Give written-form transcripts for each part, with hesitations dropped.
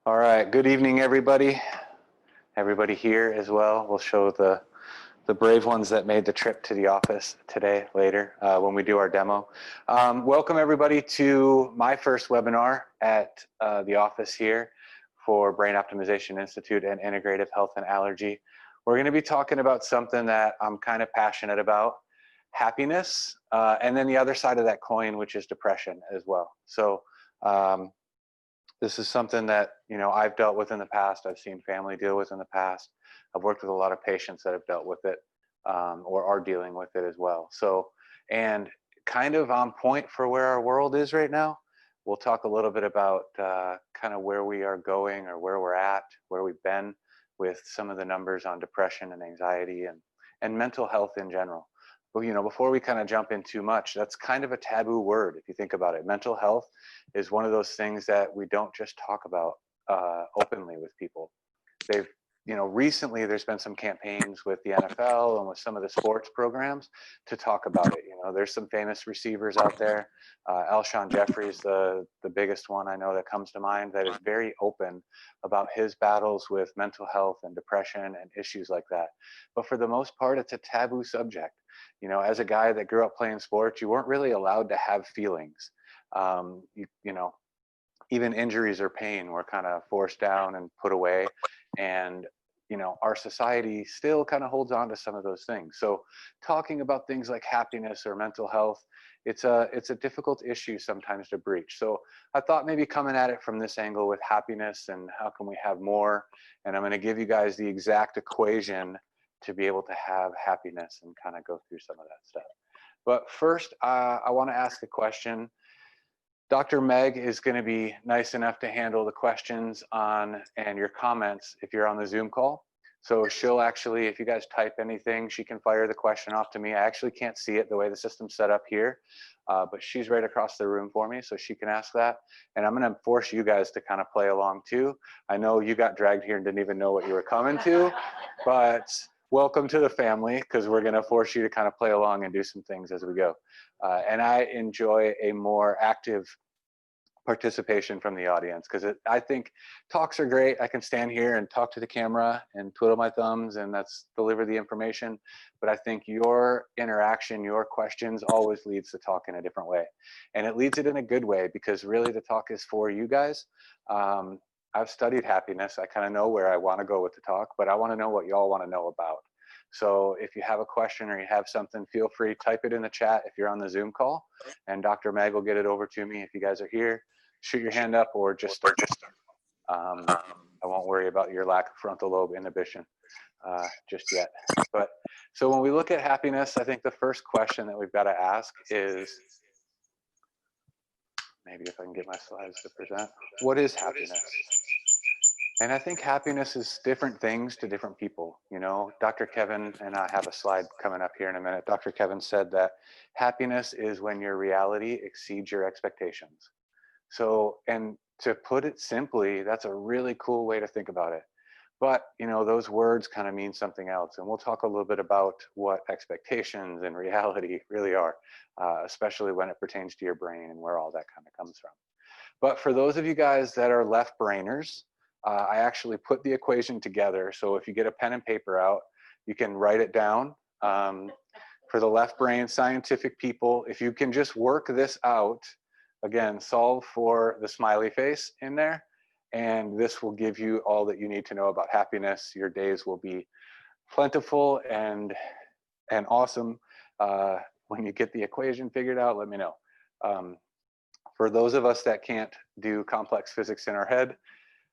All right, good evening, everybody. Everybody here as well. We'll show the brave ones that made the trip to the office today later when we do our demo. Welcome everybody to my first webinar at the office here for Brain Optimization Institute and Integrative Health and Allergy. We're going to be talking about something that I'm kind of passionate about, happiness, and then the other side of that coin, which is depression as well. So this is something that, I've dealt with in the past. I've seen family deal with in the past. I've worked with a lot of patients that have dealt with it or are dealing with it as well. So, and kind of on point for where our world is right now. We'll talk a little bit about kind of where we are going or where we're at, where we've been with some of the numbers on depression and anxiety and mental health in general. But, before we kind of jump in too much, that's kind of a taboo word if you think about it. Mental health is one of those things that we don't just talk about openly with people. They've, recently there's been some campaigns with the NFL and with some of the sports programs to talk about it. There's some famous receivers out there. Alshon Jeffrey's the biggest one I know that comes to mind that is very open about his battles with mental health and depression and issues like that. But for the most part, it's a taboo subject. As a guy that grew up playing sports, you weren't really allowed to have feelings. Even injuries or pain were kind of forced down and put away. And, our society still kind of holds on to some of those things. So talking about things like happiness or mental health, it's a difficult issue sometimes to breach. So I thought maybe coming at it from this angle with happiness and how can we have more? And I'm going to give you guys the exact equation to be able to have happiness and kind of go through some of that stuff. But first, I want to ask a question. Dr. Meg is going to be nice enough to handle the questions and your comments if you're on the Zoom call. So she'll actually, if you guys type anything, she can fire the question off to me. I actually can't see it the way the system's set up here, but she's right across the room for me, so she can ask that. And I'm going to force you guys to kind of play along too. I know you got dragged here and didn't even know what you were coming to, but welcome to the family, because we're going to force you to kind of play along and do some things as we go. And I enjoy a more active participation from the audience, because I think talks are great. I can stand here and talk to the camera and twiddle my thumbs and that's deliver the information. But I think your interaction, your questions always leads the talk in a different way. And it leads it in a good way, because really the talk is for you guys. I've studied happiness. I kind of know where I want to go with the talk, but I want to know what y'all want to know about. So if you have a question or you have something, feel free, type it in the chat if you're on the Zoom call, and Dr. Meg will get it over to me if you guys are here. Shoot your hand up or just start. I won't worry about your lack of frontal lobe inhibition just yet. But so when we look at happiness, I think the first question that we've got to ask is, maybe if I can get my slides to present, what is happiness? And I think happiness is different things to different people. Dr. Kevin, and I have a slide coming up here in a minute. Dr. Kevin said that happiness is when your reality exceeds your expectations. So, and to put it simply, that's a really cool way to think about it. But, those words kind of mean something else. And we'll talk a little bit about what expectations and reality really are, especially when it pertains to your brain and where all that kind of comes from. But for those of you guys that are left brainers, I actually put the equation together. So if you get a pen and paper out, you can write it down. For the left brain scientific people, if you can just work this out, again, solve for the smiley face in there, and this will give you all that you need to know about happiness. Your days will be plentiful and awesome. When you get the equation figured out, let me know. For those of us that can't do complex physics in our head,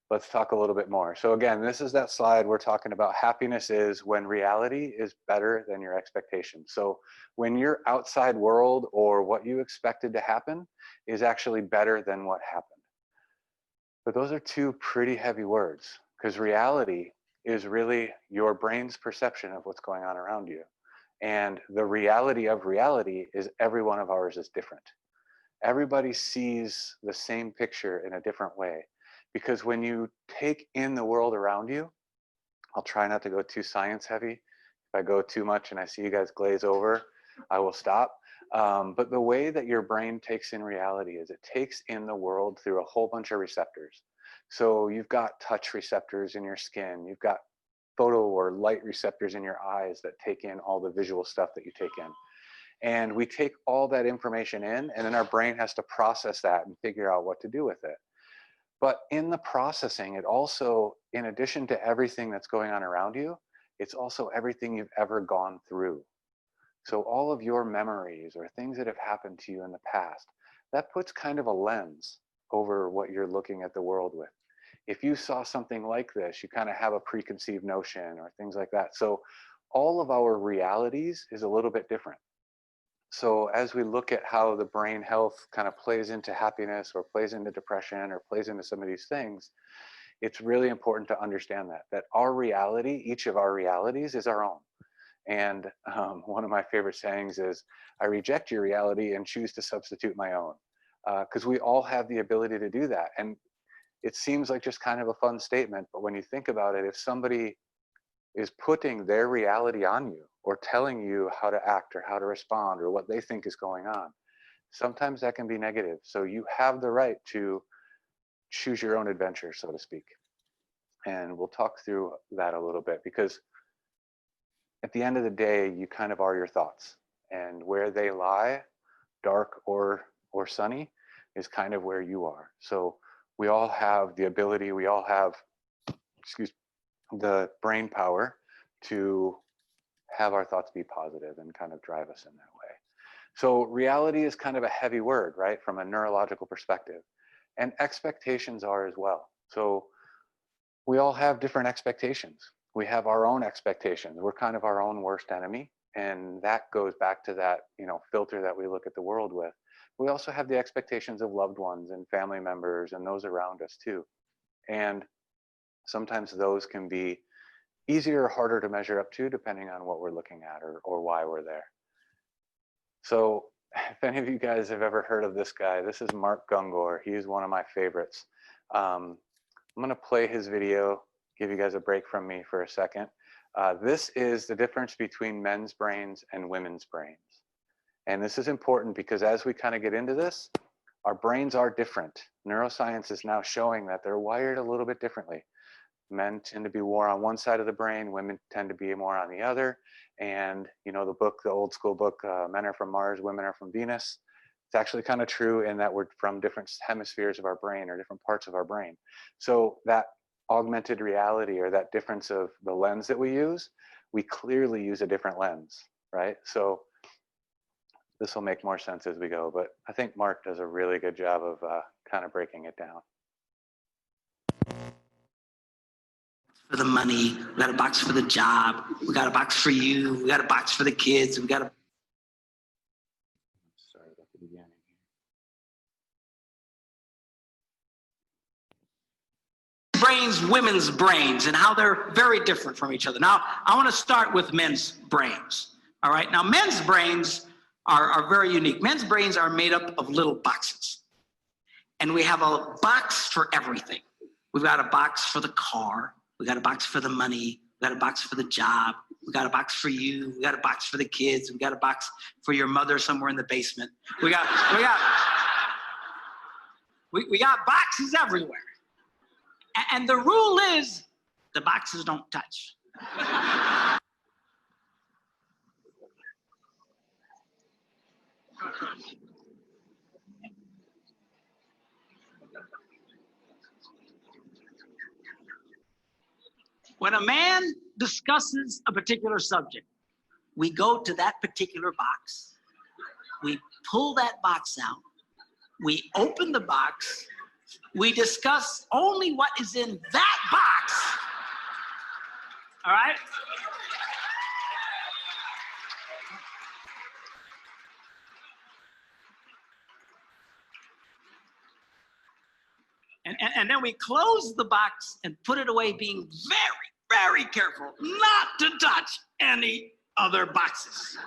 let's talk a little bit more. So again, this is that slide we're talking about. Happiness is when reality is better than your expectations. So when your outside world or what you expected to happen is actually better than what happened. But those are two pretty heavy words, because reality is really your brain's perception of what's going on around you. And the reality of reality is every one of ours is different. Everybody sees the same picture in a different way. Because when you take in the world around you, I'll try not to go too science heavy. If I go too much and I see you guys glaze over, I will stop. But the way that your brain takes in reality is it takes in the world through a whole bunch of receptors. So you've got touch receptors in your skin, you've got photo or light receptors in your eyes that take in all the visual stuff that you take in. And we take all that information in, and then our brain has to process that and figure out what to do with it. But in the processing, it also, in addition to everything that's going on around you, it's also everything you've ever gone through. So all of your memories or things that have happened to you in the past, that puts kind of a lens over what you're looking at the world with. If you saw something like this, you kind of have a preconceived notion or things like that. So all of our realities is a little bit different. So as we look at how the brain health kind of plays into happiness or plays into depression or plays into some of these things, it's really important to understand that our reality, each of our realities is our own. And one of my favorite sayings is, I reject your reality and choose to substitute my own. Because we all have the ability to do that. And it seems like just kind of a fun statement, but when you think about it, if somebody is putting their reality on you or telling you how to act or how to respond or what they think is going on, sometimes that can be negative. So you have the right to choose your own adventure, so to speak. And we'll talk through that a little bit, because at the end of the day, you kind of are your thoughts, and where they lie, dark or sunny, is kind of where you are. So we all have the ability, we all have, the brain power to have our thoughts be positive and kind of drive us in that way. So reality is kind of a heavy word, right? From a neurological perspective. And expectations are as well. So we all have different expectations. We have our own expectations. We're kind of our own worst enemy. And that goes back to that, filter that we look at the world with. We also have the expectations of loved ones and family members and those around us too. And sometimes those can be easier or harder to measure up to depending on what we're looking at or why we're there. So if any of you guys have ever heard of this guy, this is Mark Gungor. He's one of my favorites. I'm going to play his video, give you guys a break from me for a second. This is the difference between men's brains and women's brains. And this is important because as we kind of get into this, our brains are different. Neuroscience is now showing that they're wired a little bit differently. Men tend to be more on one side of the brain, women tend to be more on the other. And the old school book, Men Are From Mars, Women Are From Venus, it's actually kind of true in that we're from different hemispheres of our brain or different parts of our brain. So that augmented reality, or that difference of the lens that we use, we clearly use a different lens, right? So this will make more sense as we go, but I think Mark does a really good job of kind of breaking it down. For the money, we got a box for the job, we got a box for you, we got a box for the kids, we got a... Sorry about the beginning. Brains, women's brains, and how they're very different from each other. Now, I want to start with men's brains, all right? Now, men's brains are very unique. Men's brains are made up of little boxes, and we have a box for everything. We've got a box for the car, we got a box for the money, we got a box for the job, we got a box for you, we got a box for the kids, we got a box for your mother somewhere in the basement. We got boxes everywhere. And the rule is, the boxes don't touch. When a man discusses a particular subject, we go to that particular box, we pull that box out, we open the box, we discuss only what is in that box, all right? And then we close the box and put it away, being very, very careful not to touch any other boxes.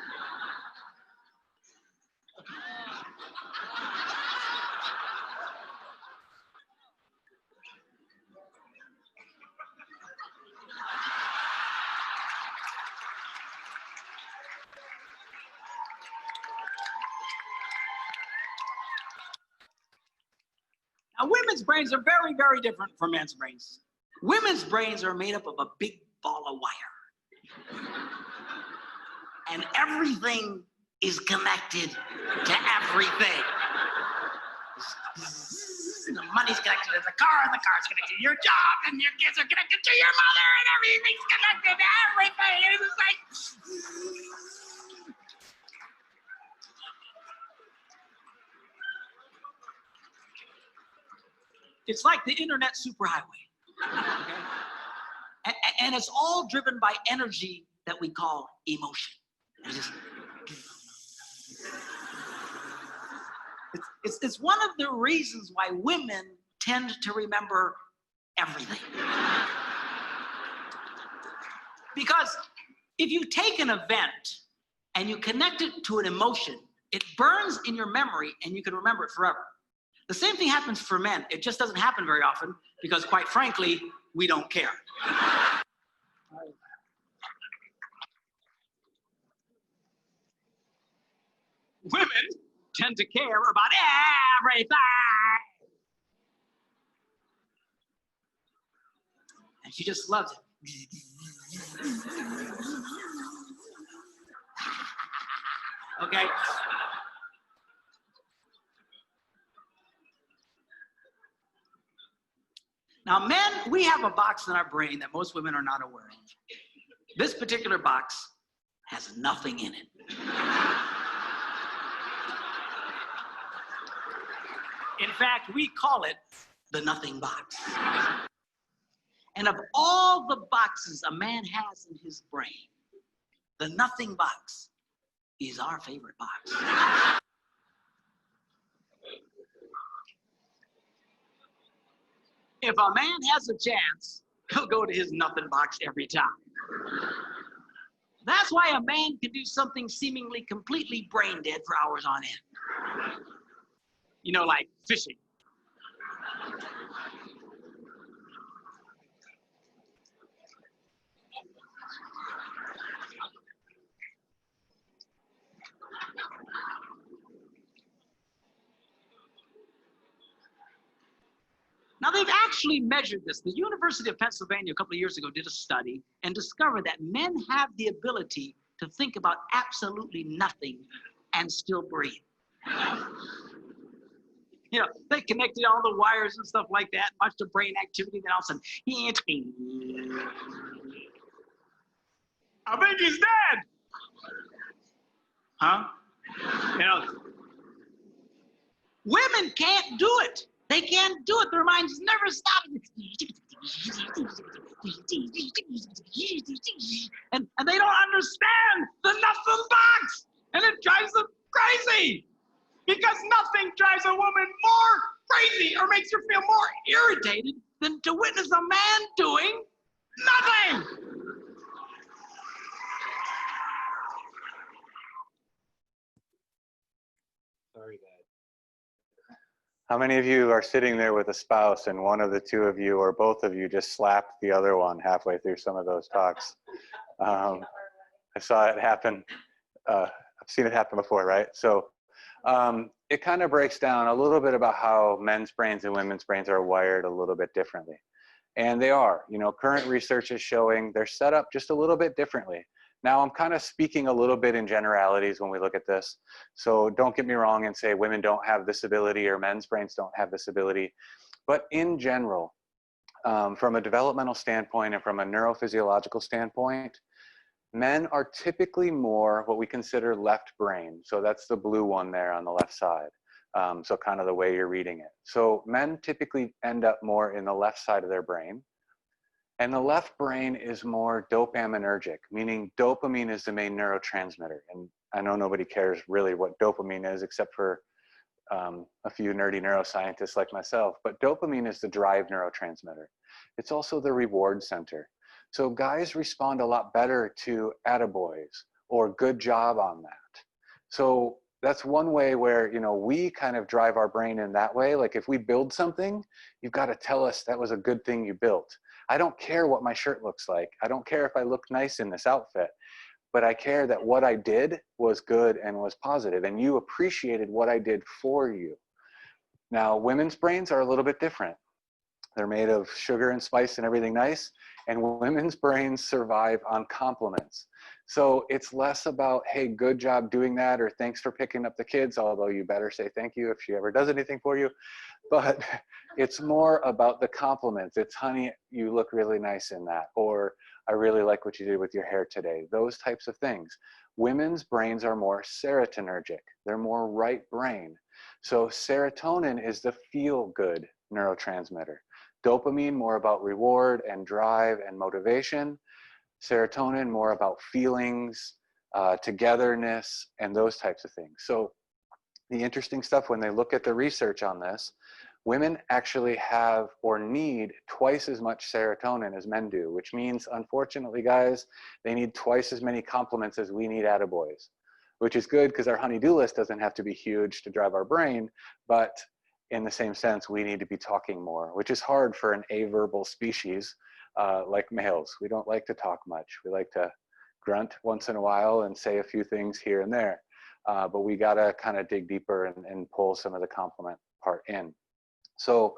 Now, women's brains are very, very different from men's brains. Women's brains are made up of a big ball of wire. And everything is connected to everything. The money's connected to the car, and the car's connected to your job, and your kids are connected to your mother, and everything's connected to everything. And it's like... It's like the internet superhighway. Okay? And it's all driven by energy that we call emotion. It's just... It's one of the reasons why women tend to remember everything. Because if you take an event and you connect it to an emotion, it burns in your memory and you can remember it forever. The same thing happens for men. It just doesn't happen very often because, quite frankly, we don't care. Women tend to care about everything. And she just loves it. Okay? Now, men, we have a box in our brain that most women are not aware of. This particular box has nothing in it. In fact, we call it the nothing box. And of all the boxes a man has in his brain, the nothing box is our favorite box. If a man has a chance, he'll go to his nothing box every time. That's why a man can do something seemingly completely brain dead for hours on end. You know, like fishing. Now, they've actually measured this. The University of Pennsylvania a couple of years ago did a study and discovered that men have the ability to think about absolutely nothing and still breathe. You know, they connected all the wires and stuff like that, much to brain activity, then all of a sudden, I think he's dead. Huh? You know, women can't do it. They can't do it. Their minds never stop. And they don't understand the nothing box. And it drives them crazy. Because nothing drives a woman more crazy or makes her feel more irritated than to witness a man doing nothing. Sorry, guys. How many of you are sitting there with a spouse and one of the two of you or both of you just slapped the other one halfway through some of those talks? I saw it happen. I've seen it happen before, right? So it kind of breaks down a little bit about how men's brains and women's brains are wired a little bit differently. And they are. You know, current research is showing they're set up just a little bit differently. Now, I'm kind of speaking a little bit in generalities when we look at this. So don't get me wrong and say women don't have this ability or men's brains don't have this ability. But in general, from a developmental standpoint and from a neurophysiological standpoint, men are typically more what we consider left brain. So that's the blue one there on the left side. So kind of the way you're reading it. So men typically end up more in the left side of their brain. And the left brain is more dopaminergic, meaning dopamine is the main neurotransmitter. And I know nobody cares really what dopamine is except for a few nerdy neuroscientists like myself, but dopamine is the drive neurotransmitter. It's also the reward center. So guys respond a lot better to attaboys or good job on that. So that's one way where, you know, we kind of drive our brain in that way. Like if we build something, you've got to tell us that was a good thing you built. I don't care what my shirt looks like. I don't care if I look nice in this outfit, but I care that what I did was good and was positive, and you appreciated what I did for you. Now, women's brains are a little bit different. They're made of sugar and spice and everything nice. And women's brains survive on compliments. So it's less about, hey, good job doing that, or thanks for picking up the kids, although you better say thank you if she ever does anything for you. But it's more about the compliments. It's, honey, you look really nice in that. Or I really like what you did with your hair today. Those types of things. Women's brains are more serotonergic. They're more right brain. So serotonin is the feel good neurotransmitter. Dopamine, more about reward and drive and motivation. Serotonin, more about feelings, togetherness, and those types of things. So the interesting stuff, when they look at the research on this, women actually have or need twice as much serotonin as men do, which means, unfortunately, guys, they need twice as many compliments as we need attaboys, which is good because our honey-do list doesn't have to be huge to drive our brain, but in the same sense, we need to be talking more, which is hard for an averbal species like males. We don't like to talk much. We like to grunt once in a while and say a few things here and there. But we gotta kind of dig deeper and pull some of the compliment part in. So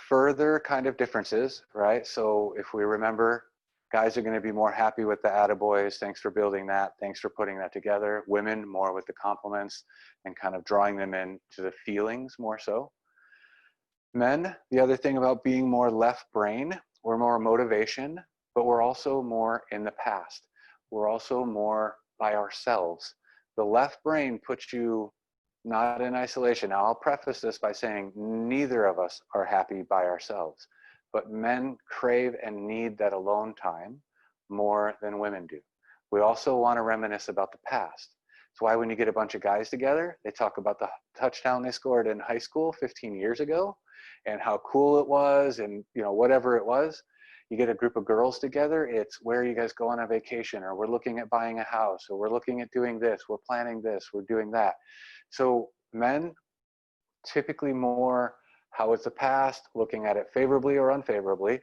further kind of differences, right? So if we remember, guys are gonna be more happy with the attaboys. Thanks for building that. Thanks for putting that together. Women more with the compliments and kind of drawing them in to the feelings more so. Men, the other thing about being more left brain, we're more motivation, but we're also more in the past. We're also more by ourselves. The left brain puts you not in isolation. Now, I'll preface this by saying neither of us are happy by ourselves, but men crave and need that alone time more than women do. We also want to reminisce about the past. It's why when you get a bunch of guys together, they talk about the touchdown they scored in high school 15 years ago and how cool it was and, you know, whatever it was. You get a group of girls together, it's where you guys go on a vacation, or we're looking at buying a house, or we're looking at doing this, we're planning this, we're doing that. So men, typically more how it's the past, looking at it favorably or unfavorably,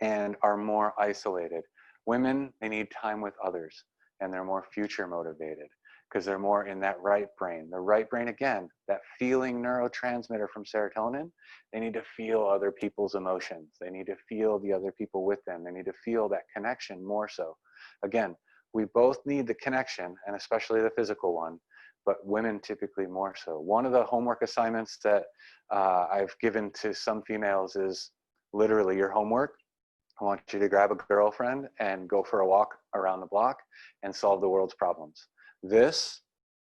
and are more isolated. Women, they need time with others, and they're more future motivated because they're more in that right brain. The right brain, again, that feeling neurotransmitter from serotonin, they need to feel other people's emotions. They need to feel the other people with them. They need to feel that connection more so. Again, we both need the connection, and especially the physical one, but women typically more so. One of the homework assignments that I've given to some females is literally your homework. I want you to grab a girlfriend and go for a walk around the block and solve the world's problems. This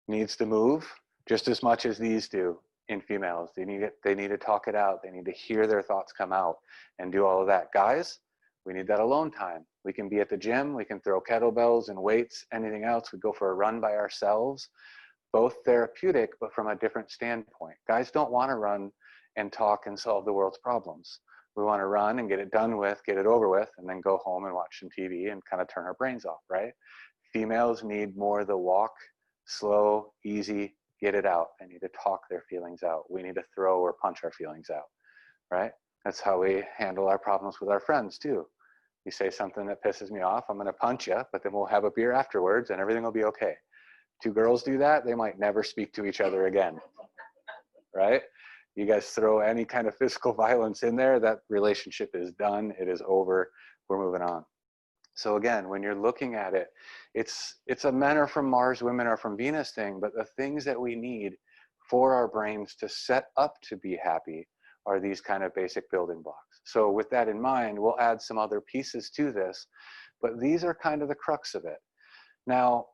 needs to move just as much as these do in females. They need to talk it out. They need to hear their thoughts come out and do all of that. Guys, we need that alone time. We can be at the gym. We can throw kettlebells and weights, anything else. We go for a run by ourselves. Both therapeutic, but from a different standpoint. Guys don't want to run and talk and solve the world's problems. We want to run and get it done with, get it over with, and then go home and watch some TV and kind of turn our brains off, right? Females need more the walk, slow, easy, get it out. They need to talk their feelings out. We need to throw or punch our feelings out, right? That's how we handle our problems with our friends too. You say something that pisses me off, I'm going to punch you, but then we'll have a beer afterwards and everything will be okay. Two girls do that, they might never speak to each other again, right? You guys throw any kind of physical violence in there, that relationship is done, it is over, we're moving on. So again, when you're looking at it, it's a men are from Mars, women are from Venus thing, but the things that we need for our brains to set up to be happy are these kind of basic building blocks. So with that in mind, we'll add some other pieces to this, but these are kind of the crux of it. Now,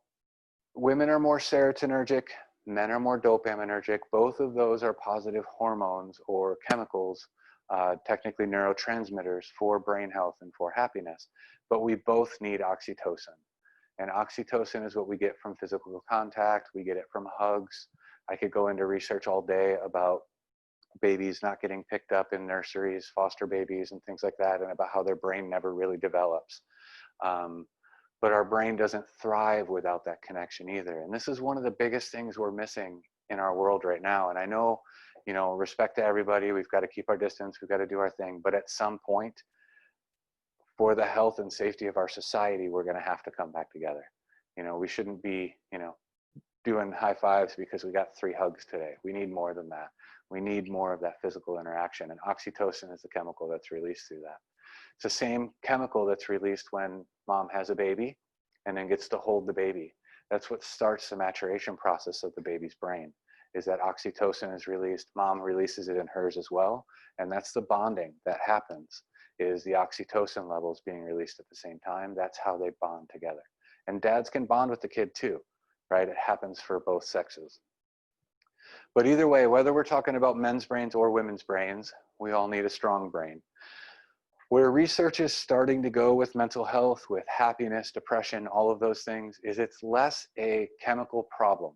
women are more serotonergic, men are more dopaminergic. Both of those are positive hormones or chemicals, technically neurotransmitters for brain health and for happiness. But we both need oxytocin. And oxytocin is what we get from physical contact. We get it from hugs. I could go into research all day about babies not getting picked up in nurseries, foster babies and things like that, and about how their brain never really develops. But our brain doesn't thrive without that connection either. And this is one of the biggest things we're missing in our world right now. And I know, you know, respect to everybody, we've got to keep our distance, we've got to do our thing. But at some point, for the health and safety of our society, we're going to have to come back together. You know, we shouldn't be, you know, doing high fives because we got 3 hugs today. We need more than that. We need more of that physical interaction. And oxytocin is the chemical that's released through that. It's the same chemical that's released when mom has a baby and then gets to hold the baby. That's what starts the maturation process of the baby's brain, is that oxytocin is released. Mom releases it in hers as well. And that's the bonding that happens, is the oxytocin levels being released at the same time. That's how they bond together. And dads can bond with the kid too, right? It happens for both sexes. But either way, whether we're talking about men's brains or women's brains, we all need a strong brain. Where research is starting to go with mental health, with happiness, depression, all of those things, is it's less a chemical problem.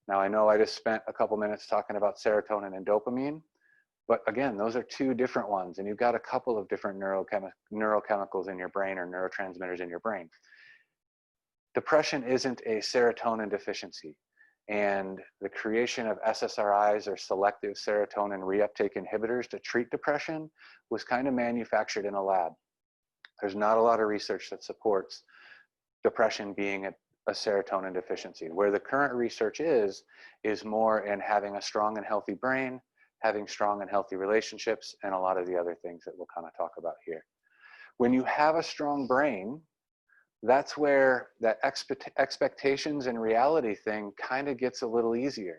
Now, I know I just spent a couple minutes talking about serotonin and dopamine, but again, those are 2 different ones, and you've got a couple of different neurochemicals in your brain, or neurotransmitters in your brain. Depression isn't a serotonin deficiency, and the creation of SSRIs, or selective serotonin reuptake inhibitors, to treat depression was kind of manufactured in a lab. There's not a lot of research that supports depression being a serotonin deficiency. Where the current research is more in having a strong and healthy brain, having strong and healthy relationships, and a lot of the other things that we'll kind of talk about here. When you have a strong brain, that's where that expectations and reality thing kind of gets a little easier,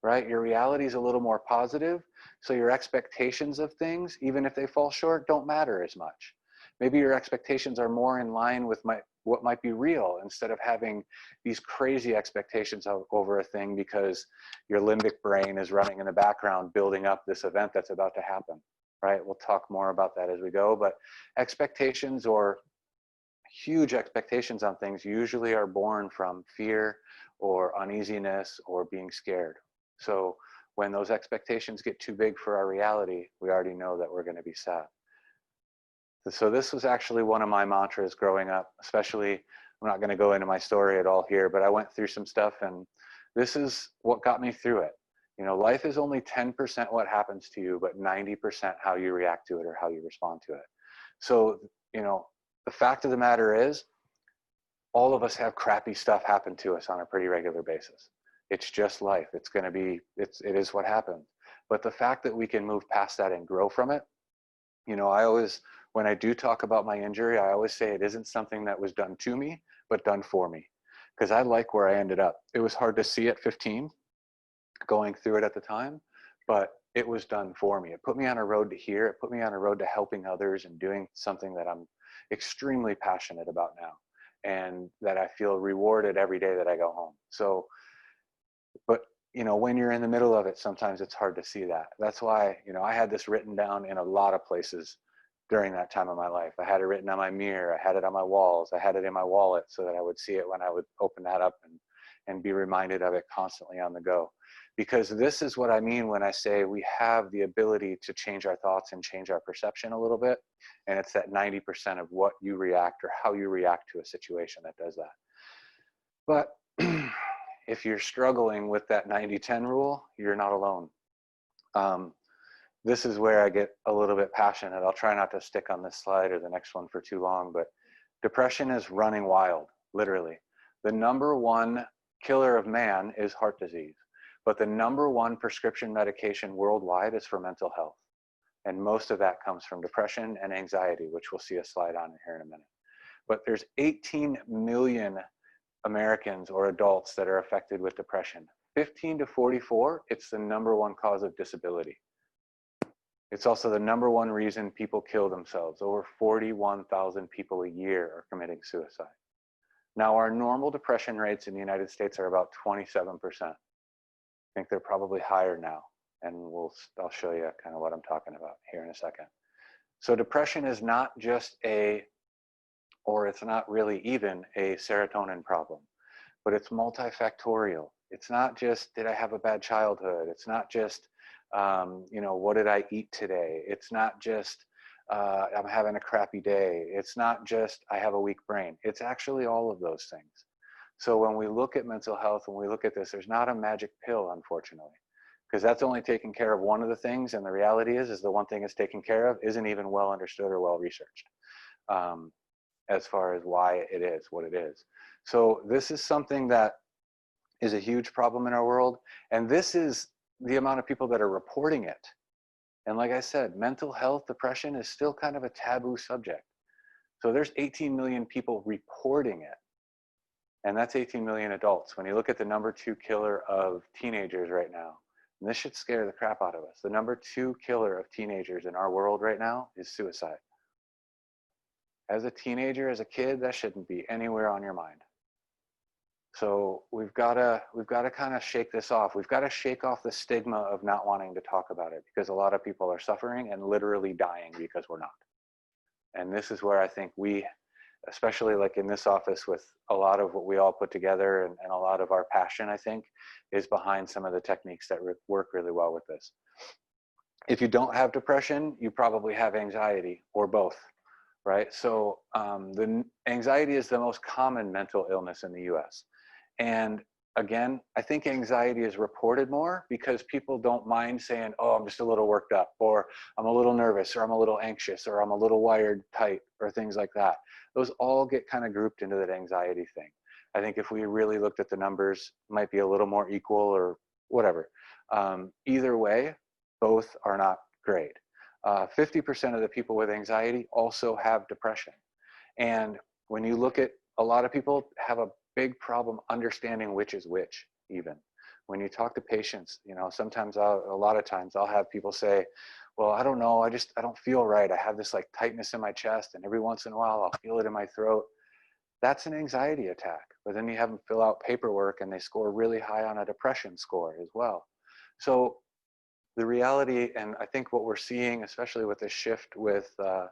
right? Your reality is a little more positive, so your expectations of things, even if they fall short, don't matter as much. Maybe your expectations are more in line with what might be real, instead of having these crazy expectations over a thing because your limbic brain is running in the background building up this event that's about to happen, right? We'll talk more about that as we go, but expectations, or huge expectations on things, usually are born from fear or uneasiness or being scared. So when those expectations get too big for our reality, we already know that we're going to be sad. So this was actually one of my mantras growing up, especially, I'm not going to go into my story at all here, but I went through some stuff, and this is what got me through it. You know, life is only 10% what happens to you, but 90% how you react to it or how you respond to it. So, you know, the fact of the matter is, all of us have crappy stuff happen to us on a pretty regular basis. It's just life. It's going to be, it is what happens. But the fact that we can move past that and grow from it, you know, I always, when I do talk about my injury, I always say it isn't something that was done to me, but done for me. Because I like where I ended up. It was hard to see at 15, going through it at the time, but it was done for me. It put me on a road to here. It put me on a road to helping others and doing something that I'm extremely passionate about now, and that I feel rewarded every day that I go home. So, but you know, when you're in the middle of it, sometimes it's hard to see that. That's why, you know, I had this written down in a lot of places during that time of my life. I had it written on my mirror. I had it on my walls. I had it in my wallet so that I would see it when I would open that up and be reminded of it constantly on the go. Because this is what I mean when I say we have the ability to change our thoughts and change our perception a little bit. And it's that 90% of what you react or how you react to a situation that does that. But if you're struggling with that 90-10 rule, you're not alone. This is where I get a little bit passionate. I'll try not to stick on this slide or the next one for too long, but depression is running wild, literally. The #1 killer of man is heart disease, but the #1 prescription medication worldwide is for mental health. And most of that comes from depression and anxiety, which we'll see a slide on here in a minute. But there's 18 million Americans or adults that are affected with depression. 15 to 44, it's the #1 cause of disability. It's also the #1 reason people kill themselves. Over 41,000 people a year are committing suicide. Now, our normal depression rates in the United States are about 27%. I think they're probably higher now. And I'll show you kind of what I'm talking about here in a second. So depression is not just it's not really even a serotonin problem, but it's multifactorial. It's not just, did I have a bad childhood? It's not just, you know, what did I eat today? It's not just, I'm having a crappy day. It's not just, I have a weak brain. It's actually all of those things. So when we look at mental health, when we look at this, there's not a magic pill, unfortunately, because that's only taking care of one of the things. And the reality is the one thing it's taken care of isn't even well understood or well researched as far as why it is what it is. So this is something that is a huge problem in our world. And this is the amount of people that are reporting it. And like I said, mental health, depression is still kind of a taboo subject. So there's 18 million people reporting it. And that's 18 million adults. When you look at the #2 killer of teenagers right now, and this should scare the crap out of us, the #2 killer of teenagers in our world right now is suicide. As a teenager, as a kid, that shouldn't be anywhere on your mind. So we've got to kind of shake this off. We've got to shake off the stigma of not wanting to talk about it, because a lot of people are suffering and literally dying because we're not. And this is where I think we, especially like in this office, with a lot of what we all put together and a lot of our passion, I think, is behind some of the techniques that work really well with this. If you don't have depression, you probably have anxiety, or both, right? So the anxiety is the most common mental illness in the US. And again, I think anxiety is reported more because people don't mind saying, oh, I'm just a little worked up, or I'm a little nervous, or I'm a little anxious, or I'm a little wired tight, or things like that. Those all get kind of grouped into that anxiety thing. I think if we really looked at the numbers, it might be a little more equal or whatever. Either way, both are not great. 50% of the people with anxiety also have depression. And when you look at, a lot of people have a big problem understanding which is which. Even when you talk to patients, you know, sometimes a lot of times I'll have people say, well, I don't know, I don't feel right. I have this like tightness in my chest, and every once in a while I'll feel it in my throat. That's an anxiety attack. But then you have them fill out paperwork and they score really high on a depression score as well. So the reality, and I think what we're seeing, especially with the shift with the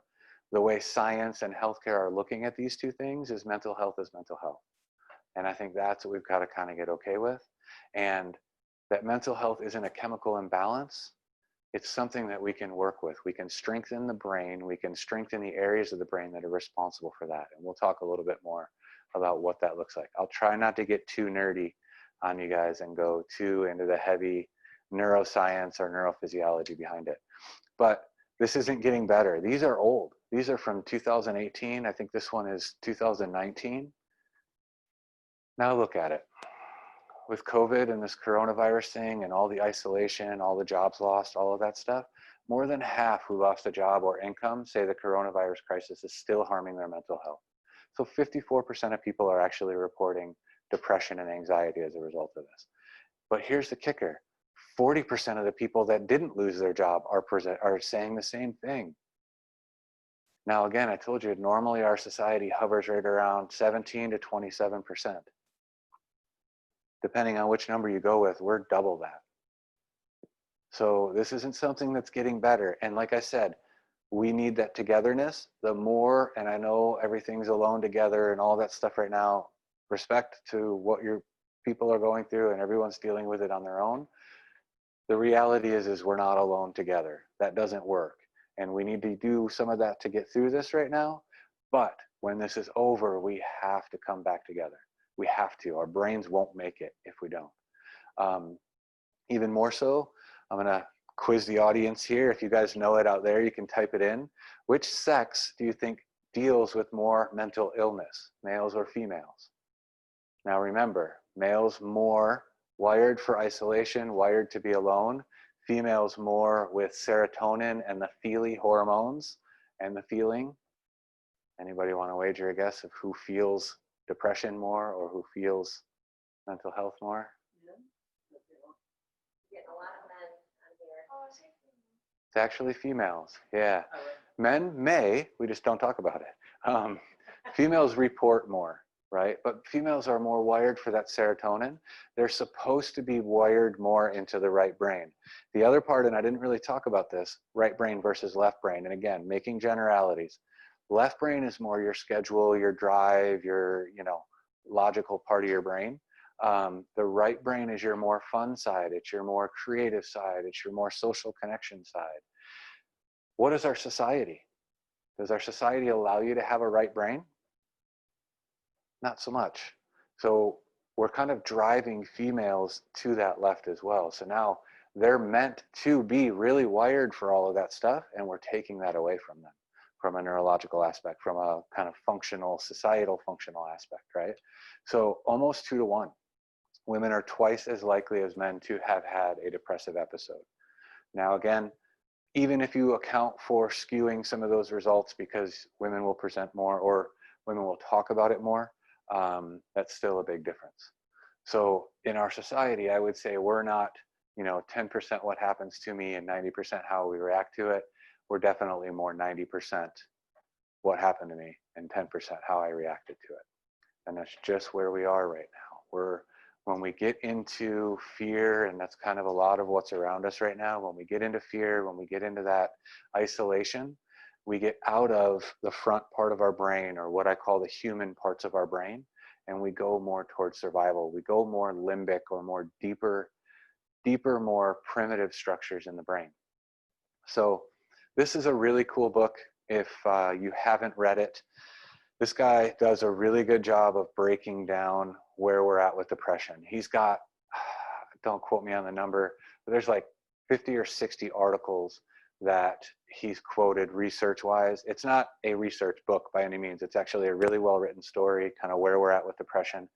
way science and healthcare are looking at these two things, is mental health is mental health. And I think that's what we've got to kind of get okay with. And that mental health isn't a chemical imbalance. It's something that we can work with. We can strengthen the brain. We can strengthen the areas of the brain that are responsible for that. And we'll talk a little bit more about what that looks like. I'll try not to get too nerdy on you guys and go too into the heavy neuroscience or neurophysiology behind it. But this isn't getting better. These are old. These are from 2018. I think this one is 2019. Now look at it. With COVID and this coronavirus thing and all the isolation, all the jobs lost, all of that stuff, more than half who lost a job or income say the coronavirus crisis is still harming their mental health. So 54% of people are actually reporting depression and anxiety as a result of this. But here's the kicker. 40% of the people that didn't lose their job are saying the same thing. Now, again, I told you, normally our society hovers right around 17 to 27%. Depending on which number you go with, we're double that. So this isn't something that's getting better. And like I said, we need that togetherness. The more, and I know everything's alone together and all that stuff right now, respect to what your people are going through and everyone's dealing with it on their own. The reality is we're not alone together. That doesn't work. And we need to do some of that to get through this right now. But when this is over, we have to come back together. We have to. Our brains won't make it if we don't. Even more so, I'm going to quiz the audience here. If you guys know it out there, you can type it in. Which sex do you think deals with more mental illness, males or females? Now remember, males more wired for isolation, wired to be alone. Females more with serotonin and the feely hormones and the feeling. Anybody want to wager a guess of who feels depression more or who feels mental health more? It's actually females. Yeah. Men may, we just don't talk about it. Females report more, right? But females are more wired for that serotonin. They're supposed to be wired more into the right brain. The other part, and I didn't really talk about this, right brain versus left brain. And again, making generalities. Left brain is more your schedule, your drive, your, logical part of your brain. The right brain is your more fun side. It's your more creative side. It's your more social connection side. What is our society? Does our society allow you to have a right brain? Not so much. So we're kind of driving females to that left as well. So now they're meant to be really wired for all of that stuff, and we're taking that away from them, from a neurological aspect, from a kind of functional, societal functional aspect, right? So almost 2 to 1. women are twice as likely as men to have had a depressive episode. Now, again, even if you account for skewing some of those results because women will present more or women will talk about it more, that's still a big difference. So in our society, I would say we're not, 10% what happens to me and 90% how we react to it. We're definitely more 90% what happened to me and 10% how I reacted to it. And that's just where we are right now. When we get into fear, and that's kind of a lot of what's around us right now, when we get into fear, when we get into that isolation, we get out of the front part of our brain, or what I call the human parts of our brain, and we go more towards survival. We go more limbic, or more deeper, more primitive structures in the brain. So this is a really cool book. If you haven't read it, this guy does a really good job of breaking down where we're at with depression. He's got, don't quote me on the number, but there's like 50 or 60 articles that he's quoted research-wise. It's not a research book by any means. It's actually a really well-written story, kind of where we're at with depression.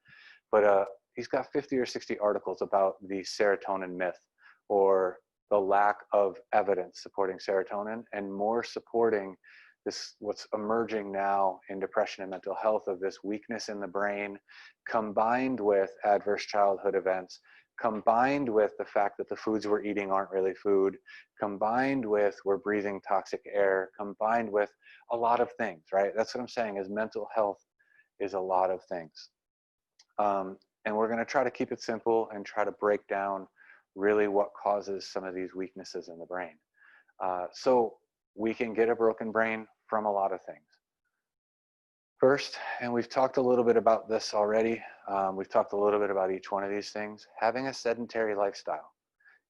But he's got 50 or 60 articles about the serotonin myth, or the lack of evidence supporting serotonin, and more supporting this, what's emerging now in depression and mental health, of this weakness in the brain, combined with adverse childhood events, combined with the fact that the foods we're eating aren't really food, combined with we're breathing toxic air, combined with a lot of things, right? That's what I'm saying, is mental health is a lot of things. And we're going to try to keep it simple and try to break down really what causes some of these weaknesses in the brain. So we can get a broken brain from a lot of things. First, and we've talked a little bit about this already, we've talked a little bit about each one of these things, having a sedentary lifestyle.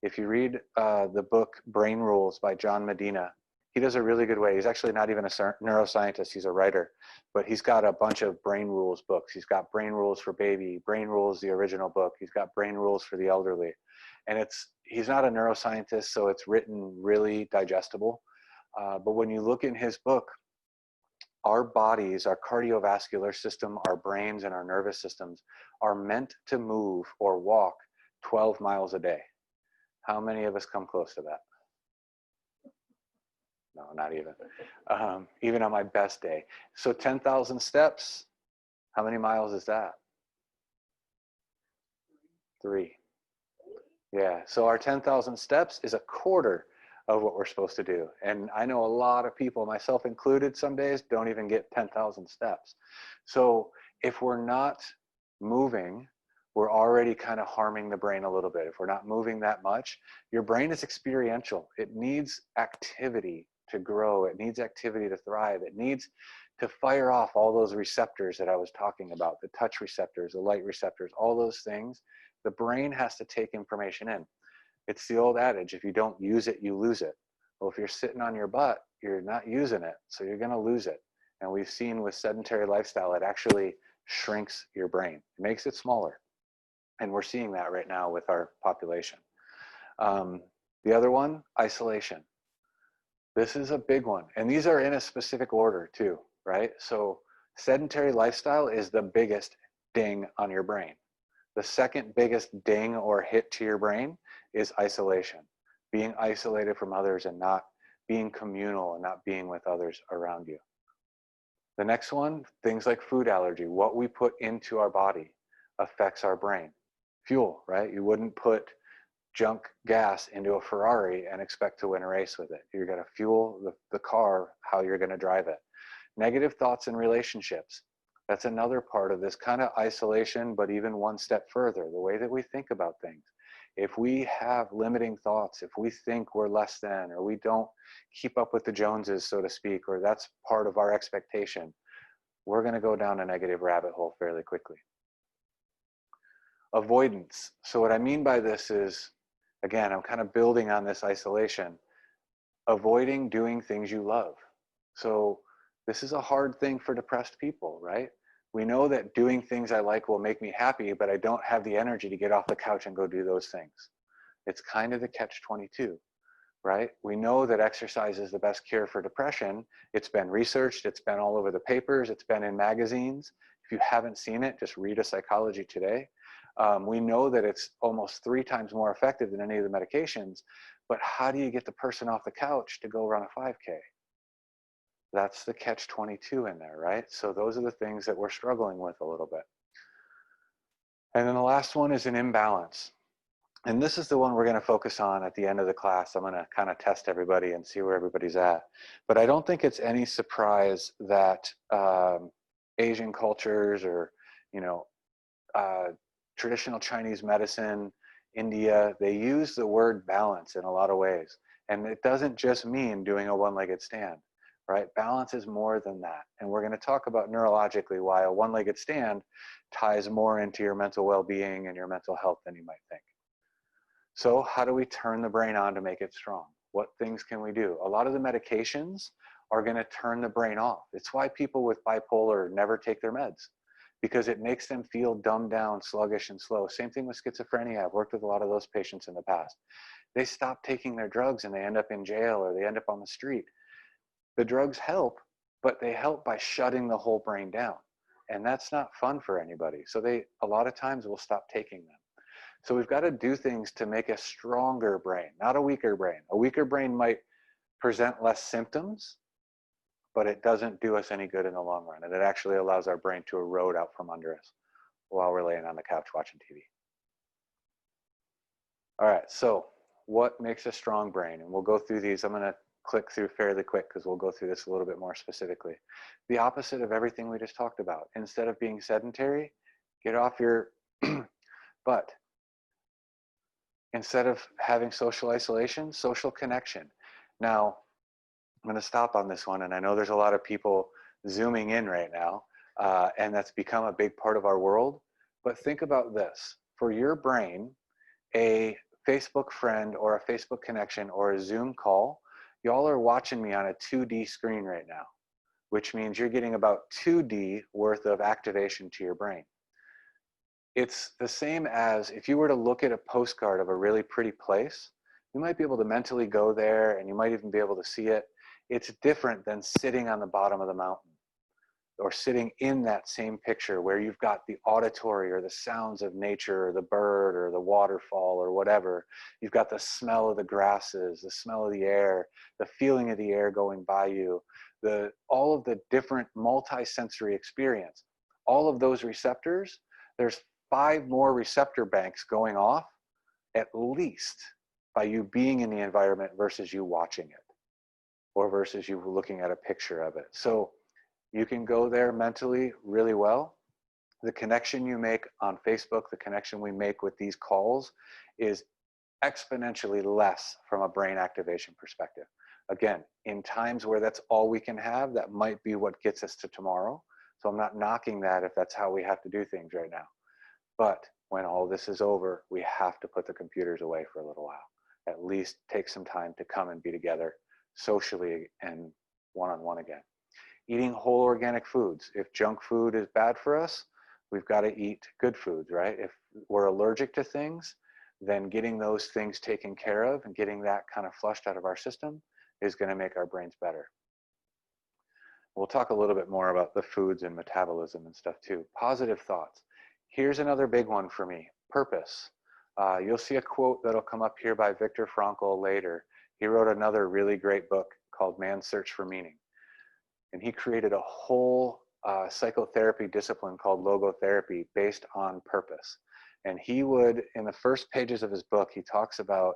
If you read the book Brain Rules by John Medina, he does a really good way. He's actually not even a neuroscientist, he's a writer, but he's got a bunch of Brain Rules books. He's got Brain Rules for Baby, Brain Rules, the original book. He's got Brain Rules for the Elderly. And he's not a neuroscientist, so it's written really digestible. But when you look in his book, our bodies, our cardiovascular system, our brains, and our nervous systems are meant to move or walk 12 miles a day. How many of us come close to that? No, not even. Even on my best day. So 10,000 steps, how many miles is that? 3. Yeah, so our 10,000 steps is a quarter of what we're supposed to do. And I know a lot of people, myself included, some days don't even get 10,000 steps. So if we're not moving, we're already kind of harming the brain a little bit. If we're not moving that much, your brain is experiential. It needs activity to grow. It needs activity to thrive. It needs to fire off all those receptors that I was talking about, the touch receptors, the light receptors, all those things. The brain has to take information in. It's the old adage, if you don't use it, you lose it. Well, if you're sitting on your butt, you're not using it, so you're going to lose it. And we've seen with sedentary lifestyle, it actually shrinks your brain. It makes it smaller. And we're seeing that right now with our population. The other one, isolation. This is a big one. And these are in a specific order too, right? So sedentary lifestyle is the biggest ding on your brain. The second biggest ding or hit to your brain is isolation. Being isolated from others and not being communal and not being with others around you. The next one, things like food allergy. What we put into our body affects our brain. Fuel, right? You wouldn't put junk gas into a Ferrari and expect to win a race with it. You're going to fuel the car how you're going to drive it. Negative thoughts in relationships. That's another part of this kind of isolation, but even one step further, the way that we think about things. If we have limiting thoughts, if we think we're less than, or we don't keep up with the Joneses, so to speak, or that's part of our expectation, we're going to go down a negative rabbit hole fairly quickly. Avoidance. So what I mean by this is, again, I'm kind of building on this isolation. Avoiding doing things you love. So this is a hard thing for depressed people, right? We know that doing things I like will make me happy, but I don't have the energy to get off the couch and go do those things. It's kind of the catch-22, right? We know that exercise is the best cure for depression. It's been researched. It's been all over the papers. It's been in magazines. If you haven't seen it, just read a Psychology Today. We know that it's almost 3 times more effective than any of the medications, but how do you get the person off the couch to go run a 5K? That's the catch-22 in there, right? So those are the things that we're struggling with a little bit. And then the last one is an imbalance. And this is the one we're going to focus on at the end of the class. I'm going to kind of test everybody and see where everybody's at. But I don't think it's any surprise that Asian cultures or, you know, traditional Chinese medicine, India, they use the word balance in a lot of ways. And it doesn't just mean doing a one-legged stand, right? Balance is more than that. And we're going to talk about neurologically why a one-legged stand ties more into your mental well-being and your mental health than you might think. So how do we turn the brain on to make it strong? What things can we do? A lot of the medications are going to turn the brain off. It's why people with bipolar never take their meds, because it makes them feel dumbed down, sluggish, and slow. Same thing with schizophrenia. I've worked with a lot of those patients in the past. They stop taking their drugs and they end up in jail or they end up on the street. The drugs help, but they help by shutting the whole brain down. And that's not fun for anybody. So they, a lot of times, will stop taking them. So we've got to do things to make a stronger brain, not a weaker brain. A weaker brain might present less symptoms, but it doesn't do us any good in the long run. And it actually allows our brain to erode out from under us while we're laying on the couch watching TV. All right, so what makes a strong brain? And we'll go through these. I'm going to click through fairly quick because we'll go through this a little bit more specifically. The opposite of everything we just talked about. Instead of being sedentary, get off your butt. Instead of having social isolation, social connection. Now, I'm going to stop on this one, and I know there's a lot of people zooming in right now, and that's become a big part of our world. But think about this. For your brain, a Facebook friend or a Facebook connection or a Zoom call, y'all are watching me on a 2D screen right now, which means you're getting about 2D worth of activation to your brain. It's the same as if you were to look at a postcard of a really pretty place, you might be able to mentally go there and you might even be able to see it. It's different than sitting on the bottom of the mountain or sitting in that same picture where you've got the auditory or the sounds of nature or the bird or the waterfall or whatever. You've got the smell of the grasses, the smell of the air, the feeling of the air going by you, all of the different multi-sensory experience. All of those receptors, there's 5 more receptor banks going off at least by you being in the environment versus you watching it or versus you looking at a picture of it. So you can go there mentally really well. The connection you make on Facebook, the connection we make with these calls is exponentially less from a brain activation perspective. Again, in times where that's all we can have, that might be what gets us to tomorrow. So I'm not knocking that if that's how we have to do things right now. But when all this is over, we have to put the computers away for a little while. At least take some time to come and be together socially and one-on-one again. Eating whole organic foods. If junk food is bad for us, we've got to eat good foods, right? If we're allergic to things, then getting those things taken care of and getting that kind of flushed out of our system is going to make our brains better. We'll talk a little bit more about the foods and metabolism and stuff too. Positive thoughts. Here's another big one for me, purpose. You'll see a quote that'll come up here by Viktor Frankl later. He wrote another really great book called Man's Search for Meaning. And he created a whole psychotherapy discipline called logotherapy based on purpose. And he would, in the first pages of his book, he talks about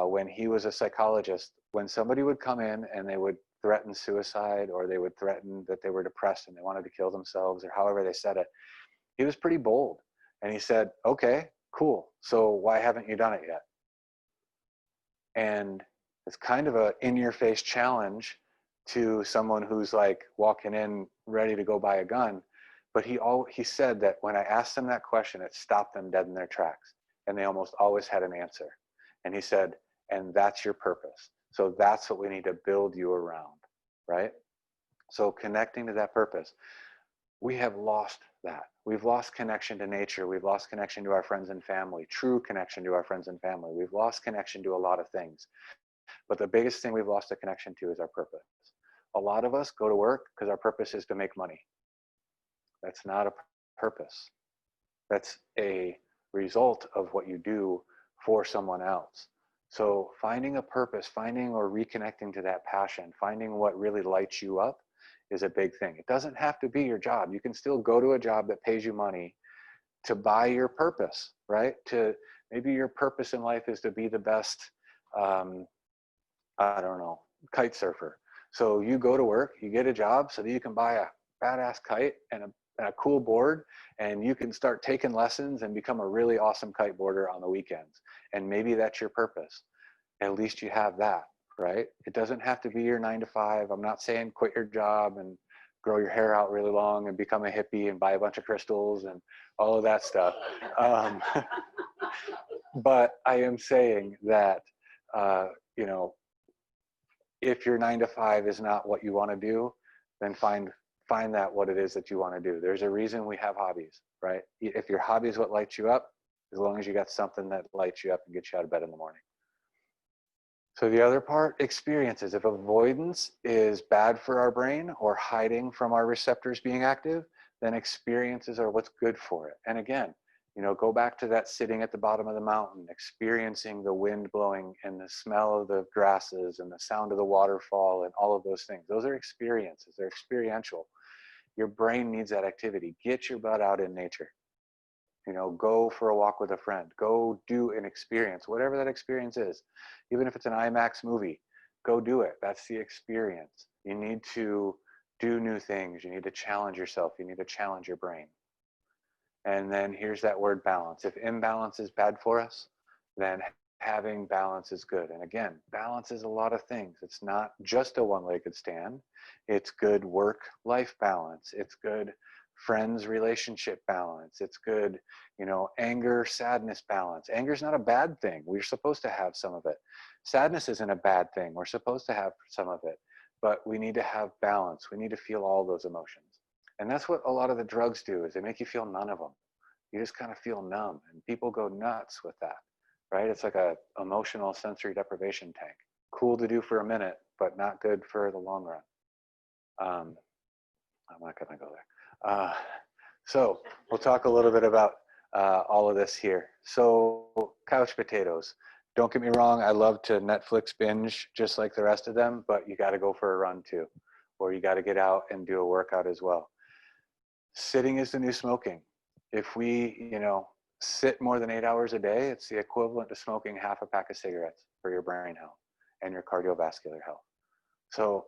when he was a psychologist, when somebody would come in and they would threaten suicide or they would threaten that they were depressed and they wanted to kill themselves or however they said it, he was pretty bold. And he said, okay, cool. So why haven't you done it yet? And it's kind of a in-your-face challenge to someone who's like walking in ready to go buy a gun. But he said that when I asked them that question, it stopped them dead in their tracks. And they almost always had an answer. And he said, and that's your purpose. So that's what we need to build you around, right? So connecting to that purpose. We have lost that. We've lost connection to nature. We've lost connection to our friends and family, true connection to our friends and family. We've lost connection to a lot of things. But the biggest thing we've lost a connection to is our purpose. A lot of us go to work because our purpose is to make money. That's not a purpose. That's a result of what you do for someone else. So finding a purpose, finding or reconnecting to that passion, finding what really lights you up is a big thing. It doesn't have to be your job. You can still go to a job that pays you money to buy your purpose, right? To maybe your purpose in life is to be the best, I don't know, kite surfer. So you go to work, you get a job so that you can buy a badass kite and a cool board, and you can start taking lessons and become a really awesome kiteboarder on the weekends. And maybe that's your purpose. At least you have that, right? It doesn't have to be your 9 to 5. I'm not saying quit your job and grow your hair out really long and become a hippie and buy a bunch of crystals and all of that stuff. But I am saying that, you know, if your 9 to 5 is not what you want to do, then find that what it is that you want to do. There's a reason we have hobbies, right? If your hobby is what lights you up, as long as you got something that lights you up and gets you out of bed in the morning. So the other part, experiences. If avoidance is bad for our brain or hiding from our receptors being active, then experiences are what's good for it. And again, you know, go back to that sitting at the bottom of the mountain, experiencing the wind blowing and the smell of the grasses and the sound of the waterfall and all of those things. Those are experiences. They're experiential. Your brain needs that activity. Get your butt out in nature. You know, go for a walk with a friend. Go do an experience, whatever that experience is. Even if it's an IMAX movie, go do it. That's the experience. You need to do new things. You need to challenge yourself. You need to challenge your brain. And then here's that word balance. If imbalance is bad for us, then having balance is good. And again, balance is a lot of things. It's not just a one-legged stand. It's good work-life balance. It's good friends relationship balance. It's good, you know, anger, sadness balance. Anger is not a bad thing. We're supposed to have some of it. Sadness isn't a bad thing. We're supposed to have some of it. But we need to have balance. We need to feel all those emotions. And that's what a lot of the drugs do, is they make you feel none of them. You just kind of feel numb, and people go nuts with that, right? It's like a emotional sensory deprivation tank. Cool to do for a minute, but not good for the long run. I'm not gonna go there. So we'll talk a little bit about all of this here. So couch potatoes. Don't get me wrong, I love to Netflix binge just like the rest of them, but you gotta go for a run too, or you gotta get out and do a workout as well. Sitting is the new smoking. If we, you know, sit more than 8 hours a day, it's the equivalent to smoking half a pack of cigarettes for your brain health and your cardiovascular health. So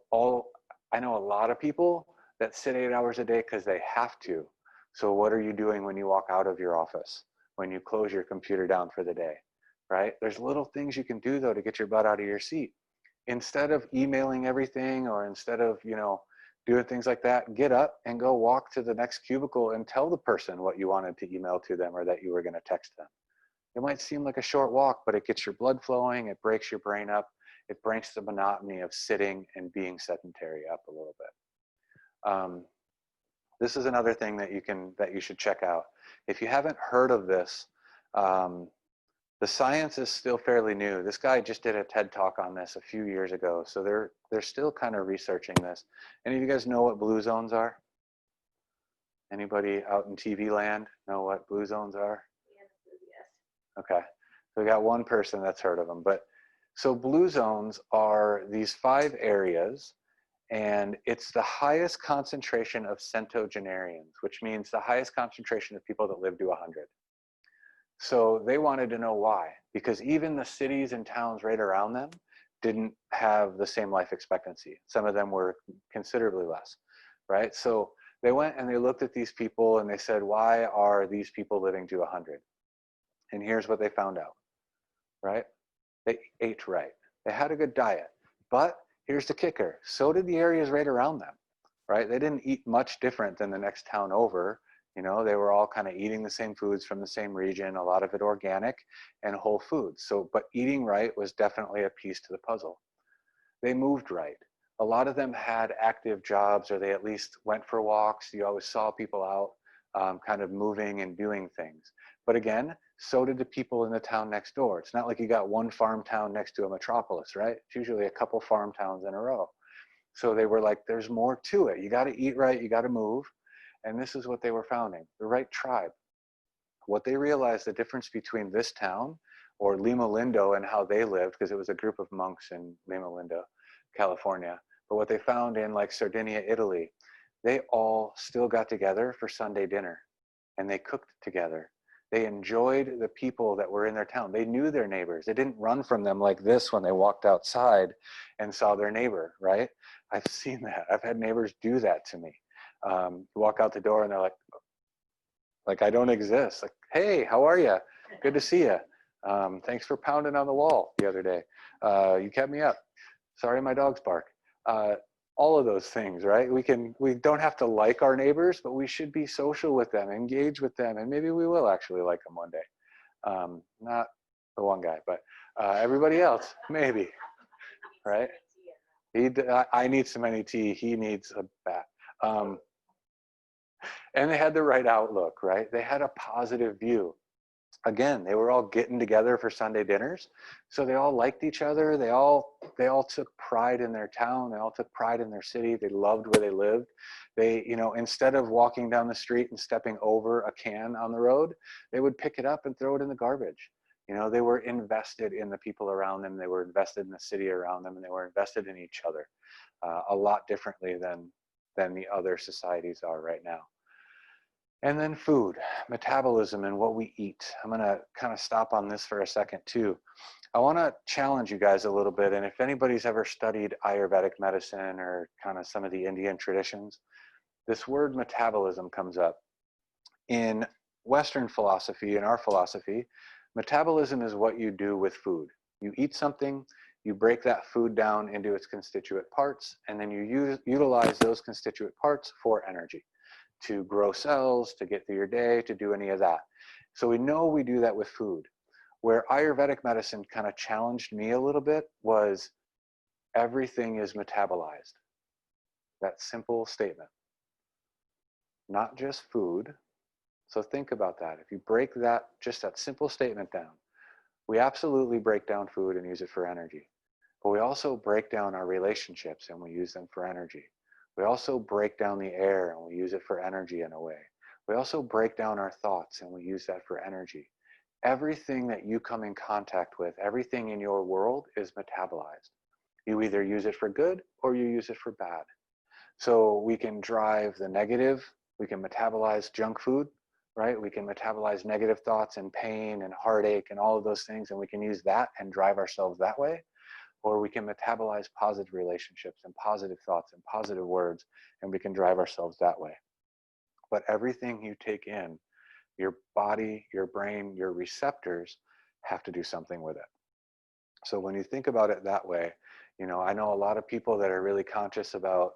I know a lot of people that sit 8 hours a day because they have to. So what are you doing when you walk out of your office, when you close your computer down for the day, right? There's little things you can do though to get your butt out of your seat. Instead of emailing everything, or instead of, you know, doing things like that, get up and go walk to the next cubicle and tell the person what you wanted to email to them or that you were going to text them. It might seem like a short walk, but it gets your blood flowing, it breaks your brain up, it breaks the monotony of sitting and being sedentary up a little bit. This is another thing that you should check out. If you haven't heard of this, the science is still fairly new. This guy just did a TED Talk on this a few years ago, so they're still kind of researching this. Any of you guys know what blue zones are? Anybody out in TV land know what blue zones are? Yes. Okay, so we got one person that's heard of them. But so blue zones are these 5 areas, and it's the highest concentration of centenarians, which means the highest concentration of people that live to 100. So they wanted to know why, because even the cities and towns right around them didn't have the same life expectancy. Some of them were considerably less, right? So they went and they looked at these people and they said, why are these people living to 100? And here's what they found out, right? They ate right. They had a good diet. But here's the kicker. So did the areas right around them, right? They didn't eat much different than the next town over. You know, they were all kind of eating the same foods from the same region, a lot of it organic and whole foods. So, but eating right was definitely a piece to the puzzle. They moved right. A lot of them had active jobs, or they at least went for walks. You always saw people out kind of moving and doing things. But again, so did the people in the town next door. It's not like you got one farm town next to a metropolis, right? It's usually a couple farm towns in a row. So they were like, there's more to it. You got to eat right. You got to move. And this is what they were founding, the right tribe. what they realized, the difference between this town or Lima Lindo and how they lived, because it was a group of monks in Lima Lindo, California. But what they found in like Sardinia, Italy, they all still got together for Sunday dinner and they cooked together. They enjoyed the people that were in their town. They knew their neighbors. They didn't run from them like this when they walked outside and saw their neighbor, right? I've seen that. I've had neighbors do that to me. You walk out the door and they're like I don't exist. Like, hey, how are you? Good to see you. Thanks for pounding on the wall the other day. You kept me up. Sorry, my dogs bark. All of those things, right? We don't have to like our neighbors, but we should be social with them, engage with them, and maybe we will actually like them one day. Not the one guy, but everybody else, maybe, right? I need some NET. He needs a bat. And they had the right outlook, right? They had a positive view. Again, they were all getting together for Sunday dinners, so they all liked each other. They all took pride in their town. They all took pride in their city. They loved where they lived. They, instead of walking down the street and stepping over a can on the road, they would pick it up and throw it in the garbage. They were invested in the people around them. They were invested in the city around them, and they were invested in each other a lot differently than the other societies are right now. And then food, metabolism, and what we eat. I'm going to kind of stop on this for a second too. I want to challenge you guys a little bit. And if anybody's ever studied Ayurvedic medicine or kind of some of the Indian traditions, this word metabolism comes up. In Western philosophy, in our philosophy, metabolism is what you do with food. You eat something, you break that food down into its constituent parts, and then you utilize those constituent parts for energy, to grow cells, to get through your day, to do any of that. So we know we do that with food. Where Ayurvedic medicine kind of challenged me a little bit was everything is metabolized. That simple statement. Not just food. So think about that. If you break that, just that simple statement down, we absolutely break down food and use it for energy. But we also break down our relationships and we use them for energy. We also break down the air and we use it for energy in a way. We also break down our thoughts and we use that for energy. Everything that you come in contact with, everything in your world is metabolized. You either use it for good or you use it for bad. So we can drive the negative, we can metabolize junk food, right? We can metabolize negative thoughts and pain and heartache and all of those things, and we can use that and drive ourselves that way. Or we can metabolize positive relationships and positive thoughts and positive words, and we can drive ourselves that way. But everything you take in, your body, your brain, your receptors have to do something with it. So when you think about it that way, I know a lot of people that are really conscious about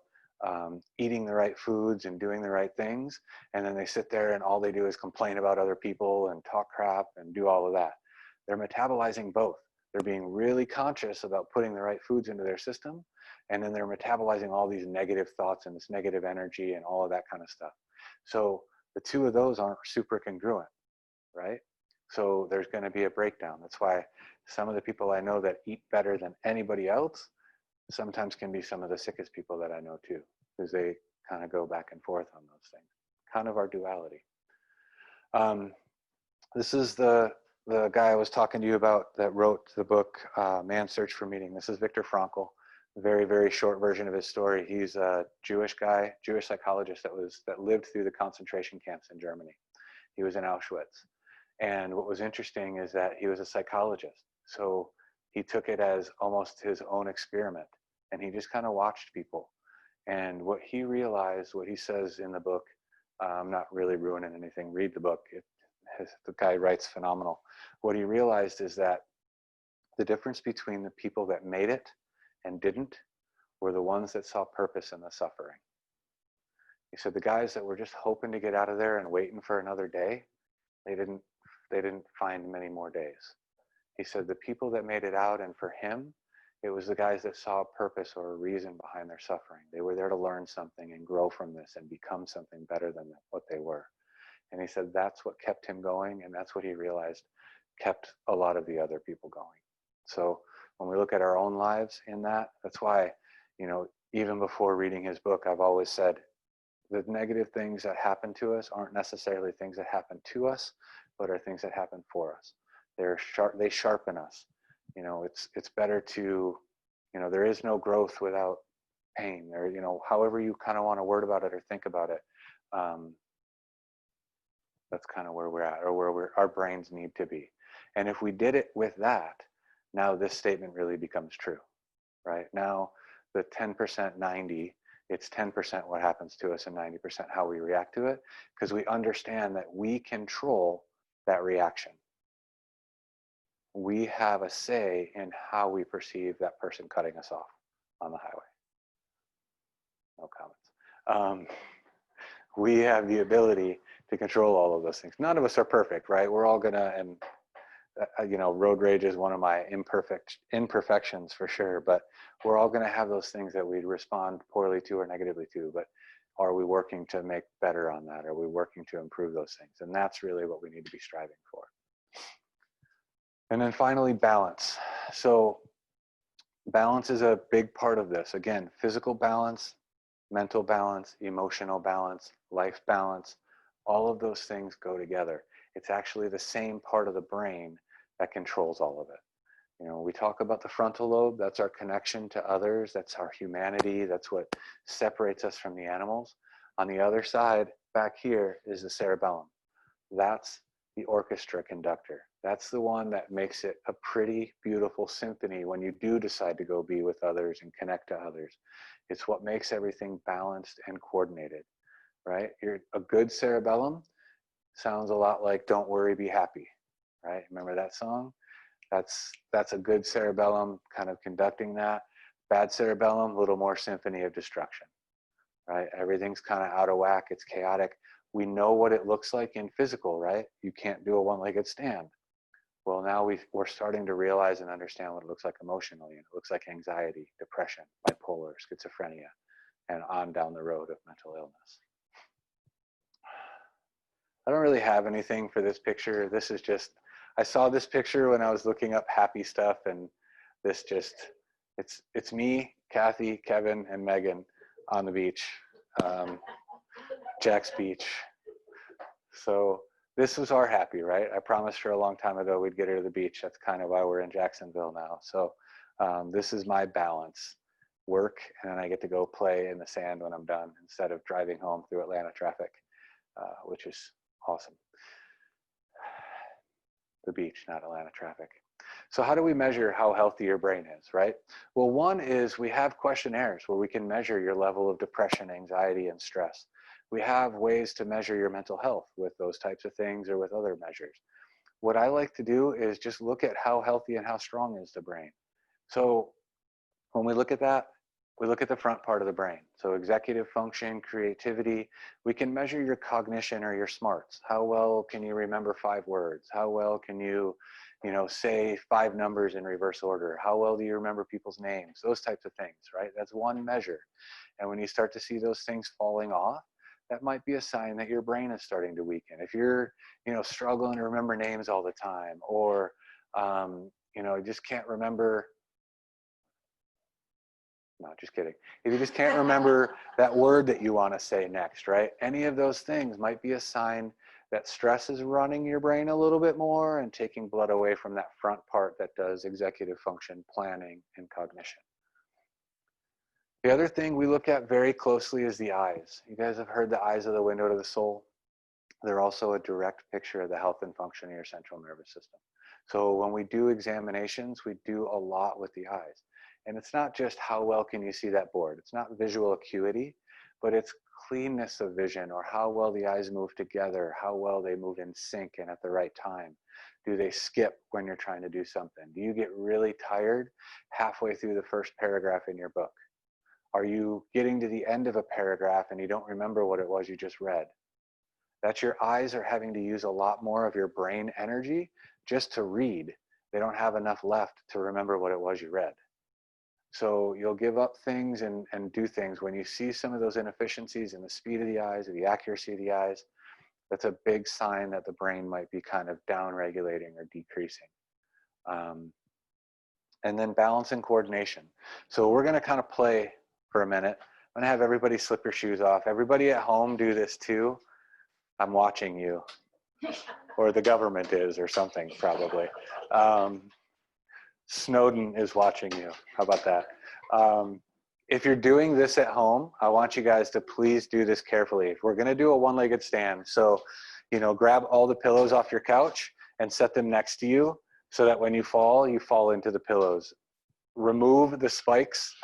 eating the right foods and doing the right things, and then they sit there and all they do is complain about other people and talk crap and do all of that. They're metabolizing both. They're being really conscious about putting the right foods into their system, and then they're metabolizing all these negative thoughts and this negative energy and all of that kind of stuff. So the two of those aren't super congruent, right? So there's going to be a breakdown. That's why some of the people I know that eat better than anybody else sometimes can be some of the sickest people that I know too, because they kind of go back and forth on those things. Kind of our duality. This is the guy I was talking to you about that wrote the book, Man's Search for Meaning. This is Viktor Frankl. A very, very short version of his story. He's a Jewish guy, Jewish psychologist that lived through the concentration camps in Germany. He was in Auschwitz. And what was interesting is that he was a psychologist. So he took it as almost his own experiment. And he just kind of watched people. And what he realized, what he says in the book, I'm not really ruining anything, read the book. The guy writes phenomenal. What he realized is that the difference between the people that made it and didn't were the ones that saw purpose in the suffering. He said the guys that were just hoping to get out of there and waiting for another day, they didn't find many more days. He said the people that made it out, and for him, it was the guys that saw a purpose or a reason behind their suffering. They were there to learn something and grow from this and become something better than what they were. And he said that's what kept him going, and that's what he realized kept a lot of the other people going. So when we look at our own lives in that, that's why, even before reading his book, I've always said, the negative things that happen to us aren't necessarily things that happen to us, but are things that happen for us. They sharpen us. You know, it's better to, you know, there is no growth without pain, or, you know, however you kind of want to word about it or think about it. That's kind of where we're at, or where our brains need to be. And if we did it with that, now this statement really becomes true, right? Now the 10%, 90, it's 10% what happens to us and 90% how we react to it, because we understand that we control that reaction. We have a say in how we perceive that person cutting us off on the highway. No comments. We have the ability to control all of those things. None of us are perfect, right? We're all gonna, and you know, road rage is one of my imperfections for sure, but we're all gonna have those things that we respond poorly to or negatively to, but are we working to make better on that? Are we working to improve those things? And that's really what we need to be striving for. And then finally, balance. So balance is a big part of this. Again, physical balance, mental balance, emotional balance, life balance, all of those things go together. It's actually the same part of the brain that controls all of it. You know, we talk about the frontal lobe, that's our connection to others, that's our humanity, that's what separates us from the animals. On the other side, back here, is the cerebellum. That's the orchestra conductor. That's the one that makes it a pretty beautiful symphony when you do decide to go be with others and connect to others. It's what makes everything balanced and coordinated, right? A good cerebellum sounds a lot like "Don't Worry, Be Happy," right? Remember that song? That's a good cerebellum kind of conducting that. Bad cerebellum, a little more symphony of destruction, right? Everything's kind of out of whack. It's chaotic. We know what it looks like in physical, right? You can't do a one-legged stand. Well, now we're starting to realize and understand what it looks like emotionally. And it looks like anxiety, depression, bipolar, schizophrenia, and on down the road of mental illness. I don't really have anything for this picture. This is just, I saw this picture when I was looking up happy stuff, and this just, it's me, Kathy, Kevin, and Megan on the beach, Jack's Beach. So this was our happy, right? I promised her a long time ago we'd get her to the beach. That's kind of why we're in Jacksonville now. So this is my balance. Work, and then I get to go play in the sand when I'm done instead of driving home through Atlanta traffic, which is awesome. The beach, not Atlanta traffic. So how do we measure how healthy your brain is, right? Well, one is we have questionnaires where we can measure your level of depression, anxiety, and stress. We have ways to measure your mental health with those types of things or with other measures. What I like to do is just look at how healthy and how strong is the brain. So when we look at that, we look at the front part of the brain. So executive function, creativity. We can measure your cognition or your smarts. How well can you remember 5 words? How well can you say 5 numbers in reverse order? How well do you remember people's names? Those types of things, right? That's one measure. And when you start to see those things falling off, that might be a sign that your brain is starting to weaken. If you're, struggling to remember names all the time, or, you just can't remember. No, just kidding. If you just can't remember that word that you want to say next, right? Any of those things might be a sign that stress is running your brain a little bit more and taking blood away from that front part that does executive function, planning, and cognition. The other thing we look at very closely is the eyes. You guys have heard the eyes are the window to the soul. They're also a direct picture of the health and function of your central nervous system. So when we do examinations, we do a lot with the eyes. And it's not just how well can you see that board. It's not visual acuity, but it's cleanness of vision, or how well the eyes move together, how well they move in sync and at the right time. Do they skip when you're trying to do something? Do you get really tired halfway through the first paragraph in your book? Are you getting to the end of a paragraph and you don't remember what it was you just read? That's your eyes are having to use a lot more of your brain energy just to read. They don't have enough left to remember what it was you read. So you'll give up things and do things when you see some of those inefficiencies in the speed of the eyes or the accuracy of the eyes. That's a big sign that the brain might be kind of down-regulating or decreasing. And then balance and coordination. So we're going to kind of play for a minute I'm gonna have everybody slip your shoes off. Everybody at home do this too. I'm watching you. Or the government is, or something, probably. Snowden is watching you. How about that? If you're doing this at home, I want you guys to please do this carefully. We're gonna do a one-legged stand. So, grab all the pillows off your couch and set them next to you so that when you fall into the pillows. Remove the spikes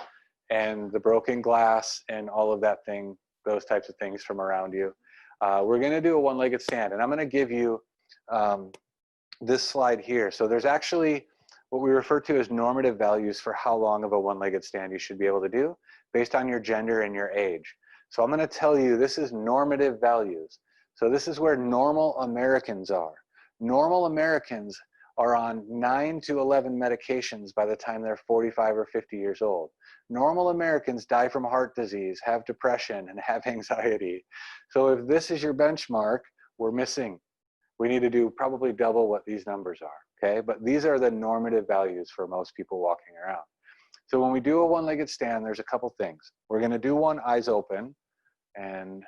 and the broken glass and all of that thing, those types of things from around you. We're gonna do a one-legged stand, and I'm gonna give you this slide here. So there's actually what we refer to as normative values for how long of a one-legged stand you should be able to do based on your gender and your age. So I'm gonna tell you this is normative values. So this is where normal Americans are. Normal Americans are on 9 to 11 medications by the time they're 45 or 50 years old. Normal Americans die from heart disease, have depression, and have anxiety. So if this is your benchmark, we're missing. We need to do probably double what these numbers are, okay? But these are the normative values for most people walking around. So when we do a one-legged stand, there's a couple things. We're gonna do one eyes open, and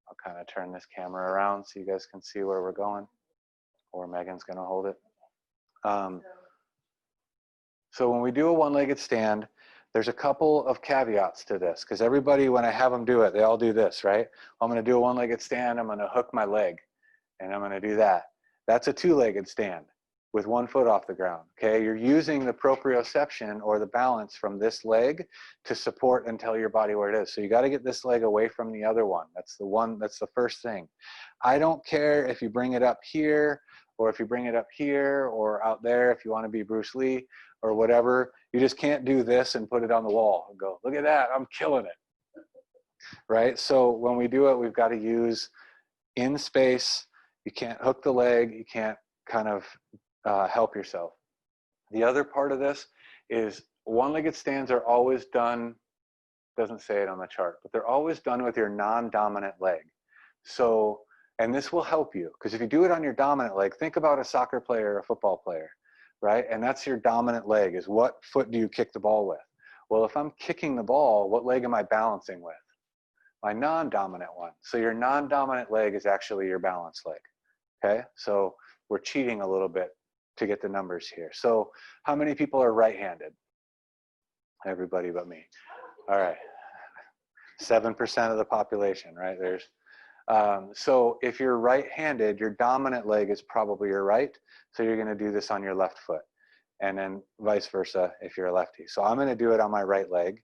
I'll kind of turn this camera around so you guys can see where we're going, or Megan's gonna hold it. So when we do a one-legged stand, there's a couple of caveats to this, because everybody, when I have them do it, they all do this, right? I'm gonna do a one-legged stand, I'm gonna hook my leg, and I'm gonna do that. That's a two-legged stand with 1 foot off the ground, okay? You're using the proprioception or the balance from this leg to support and tell your body where it is. So you gotta get this leg away from the other one. That's the first thing. I don't care if you bring it up here, or if you bring it up here, or out there if you wanna be Bruce Lee, or whatever. You just can't do this and put it on the wall and go, look at that, I'm killing it, right? So when we do it, we've gotta use in space. You can't hook the leg, you can't kind of help yourself. The other part of this is one-legged stands are always done, doesn't say it on the chart, but they're always done with your non-dominant leg. So, and this will help you, because if you do it on your dominant leg, think about a soccer player or a football player, right? And that's your dominant leg, is what foot do you kick the ball with? Well, if I'm kicking the ball, what leg am I balancing with? My non-dominant one. So your non-dominant leg is actually your balance leg, okay? So we're cheating a little bit to get the numbers here. So how many people are right-handed? Everybody but me. All right. 7% of the population, right? So if you're right-handed, your dominant leg is probably your right. So you're gonna do this on your left foot, and then vice versa if you're a lefty. So I'm gonna do it on my right leg.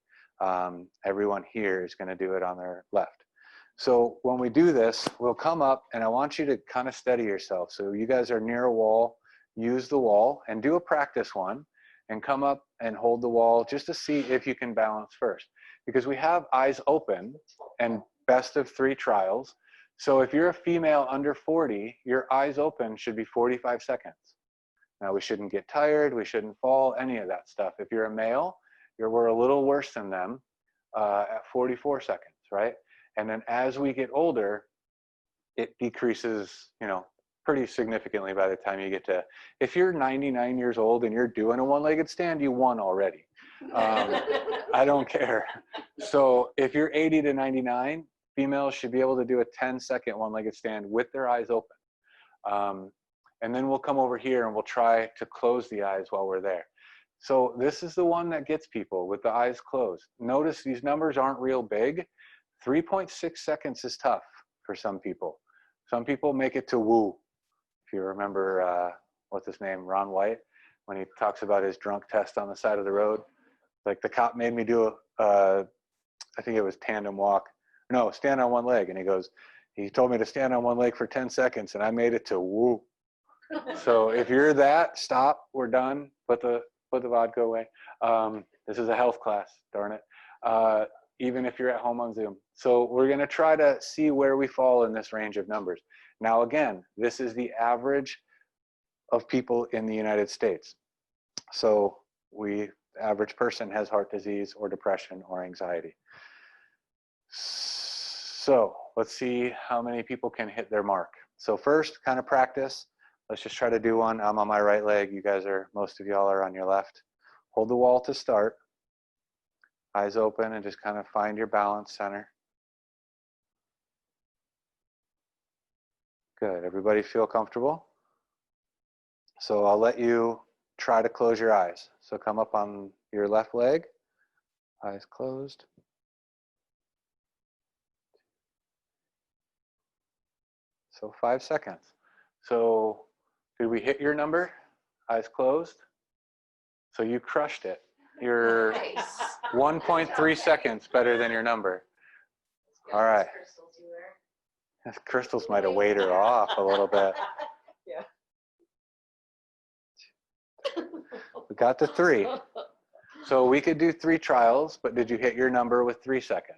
Everyone here is gonna do it on their left. So when we do this, we'll come up, and I want you to kind of steady yourself. So you guys are near a wall, use the wall and do a practice one, and come up and hold the wall just to see if you can balance first. Because we have eyes open and best of 3 trials. So if you're a female under 40, your eyes open should be 45 seconds. Now we shouldn't get tired, we shouldn't fall, any of that stuff. If you're a male, we're a little worse than them at 44 seconds, right? And then as we get older, it decreases, pretty significantly by the time you get to, if you're 99 years old and you're doing a one-legged stand, you won already. I don't care. So if you're 80 to 99, females should be able to do a 10-second one-legged stand with their eyes open. And then we'll come over here and we'll try to close the eyes while we're there. So this is the one that gets people with the eyes closed. Notice these numbers aren't real big. 3.6 seconds is tough for some people. Some people make it to woo. If you remember, what's his name, Ron White, when he talks about his drunk test on the side of the road. Like, the cop made me do I think it was tandem walk. No, stand on one leg. And he told me to stand on one leg for 10 seconds and I made it to woo. So if you're that, stop, we're done, put the vodka away. This is a health class, darn it. Even if you're at home on Zoom. So we're gonna try to see where we fall in this range of numbers. Now again, this is the average of people in the United States. So the average person has heart disease or depression or anxiety. So let's see how many people can hit their mark. So first, kind of practice. Let's just try to do one. I'm on my right leg. Most of y'all are on your left. Hold the wall to start. Eyes open and just kind of find your balance center. Good. Everybody feel comfortable? So I'll let you try to close your eyes. So come up on your left leg, eyes closed. So 5 seconds. So did we hit your number? Eyes closed. So you crushed it. You're 1.3 seconds better than your number. All right. Crystals might have weighed her off a little bit. Yeah. We got to 3. So we could do 3 trials, but did you hit your number with 3 seconds?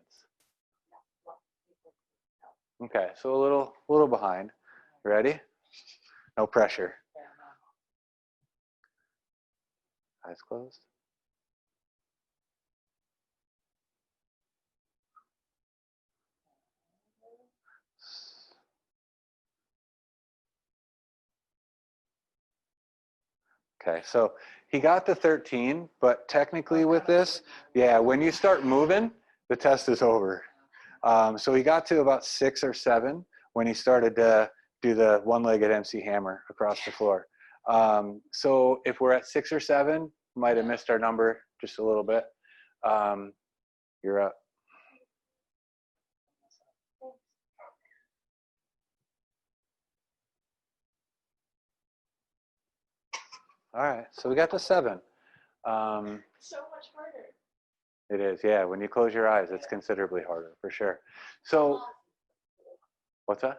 Okay, so a little behind. Ready? No pressure. Eyes closed. Okay, so he got to 13, but technically with this, yeah, when you start moving, the test is over. So he got to about 6 or 7 when he started to do the one-legged MC hammer across the floor. So if we're at 6 or 7, might have missed our number just a little bit. You're up. All right, so we got to 7. So much harder. It is, yeah. When you close your eyes, it's considerably harder, for sure. So, what's that?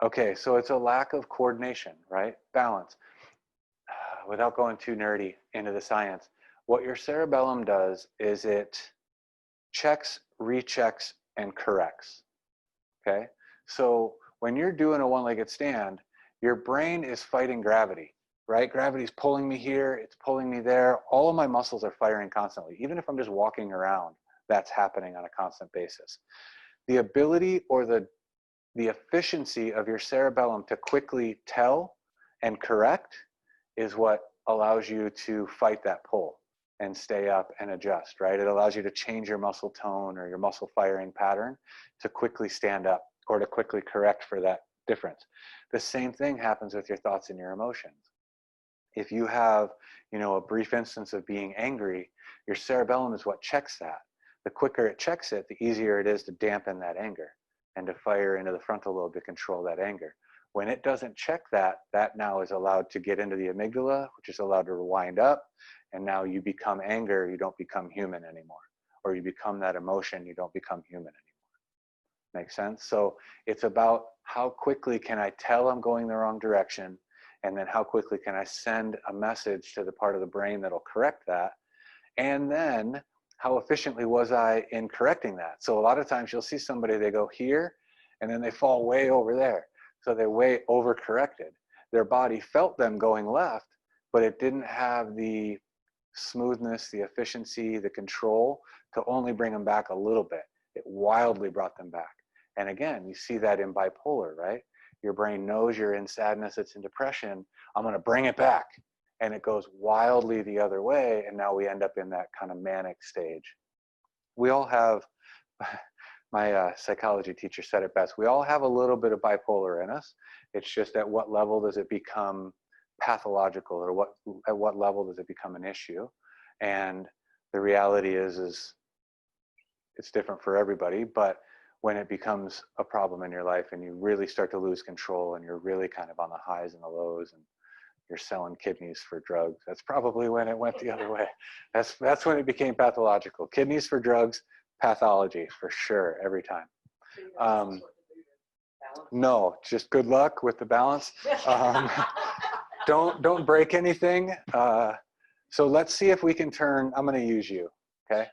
Okay, so it's a lack of coordination, right? Balance. Without going too nerdy into the science, what your cerebellum does is it checks, rechecks, and corrects. Okay? So when you're doing a one-legged stand, your brain is fighting gravity, right? Gravity's pulling me here, it's pulling me there. All of my muscles are firing constantly. Even if I'm just walking around, that's happening on a constant basis. The ability or the efficiency of your cerebellum to quickly tell and correct is what allows you to fight that pull and stay up and adjust, right? It allows you to change your muscle tone or your muscle firing pattern to quickly stand up or to quickly correct for that difference. The same thing happens with your thoughts and your emotions. If you have, a brief instance of being angry, your cerebellum is what checks that. The quicker it checks it, the easier it is to dampen that anger and to fire into the frontal lobe to control that anger. When it doesn't check that, that now is allowed to get into the amygdala, which is allowed to wind up, and now you become anger, you don't become human anymore. Or you become that emotion, you don't become human anymore. Make sense? So it's about how quickly can I tell I'm going the wrong direction, and then how quickly can I send a message to the part of the brain that'll correct that, and then how efficiently was I in correcting that? So a lot of times you'll see somebody, they go here, and then they fall way over there. So they're way overcorrected. Their body felt them going left, but it didn't have the smoothness, the efficiency, the control to only bring them back a little bit. It wildly brought them back. And again, you see that in bipolar, right? Your brain knows you're in sadness, it's in depression. I'm going to bring it back. And it goes wildly the other way. And now we end up in that kind of manic stage. We all have, my psychology teacher said it best, we all have a little bit of bipolar in us. It's just at what level does it become pathological, or at what level does it become an issue? And the reality is it's different for everybody, but when it becomes a problem in your life and you really start to lose control and you're really kind of on the highs and the lows and you're selling kidneys for drugs, that's probably when it went the other way. That's when it became pathological. Kidneys for drugs, pathology for sure, every time. No, just good luck with the balance. Don't break anything. So let's see if we can turn, I'm going to use you, okay?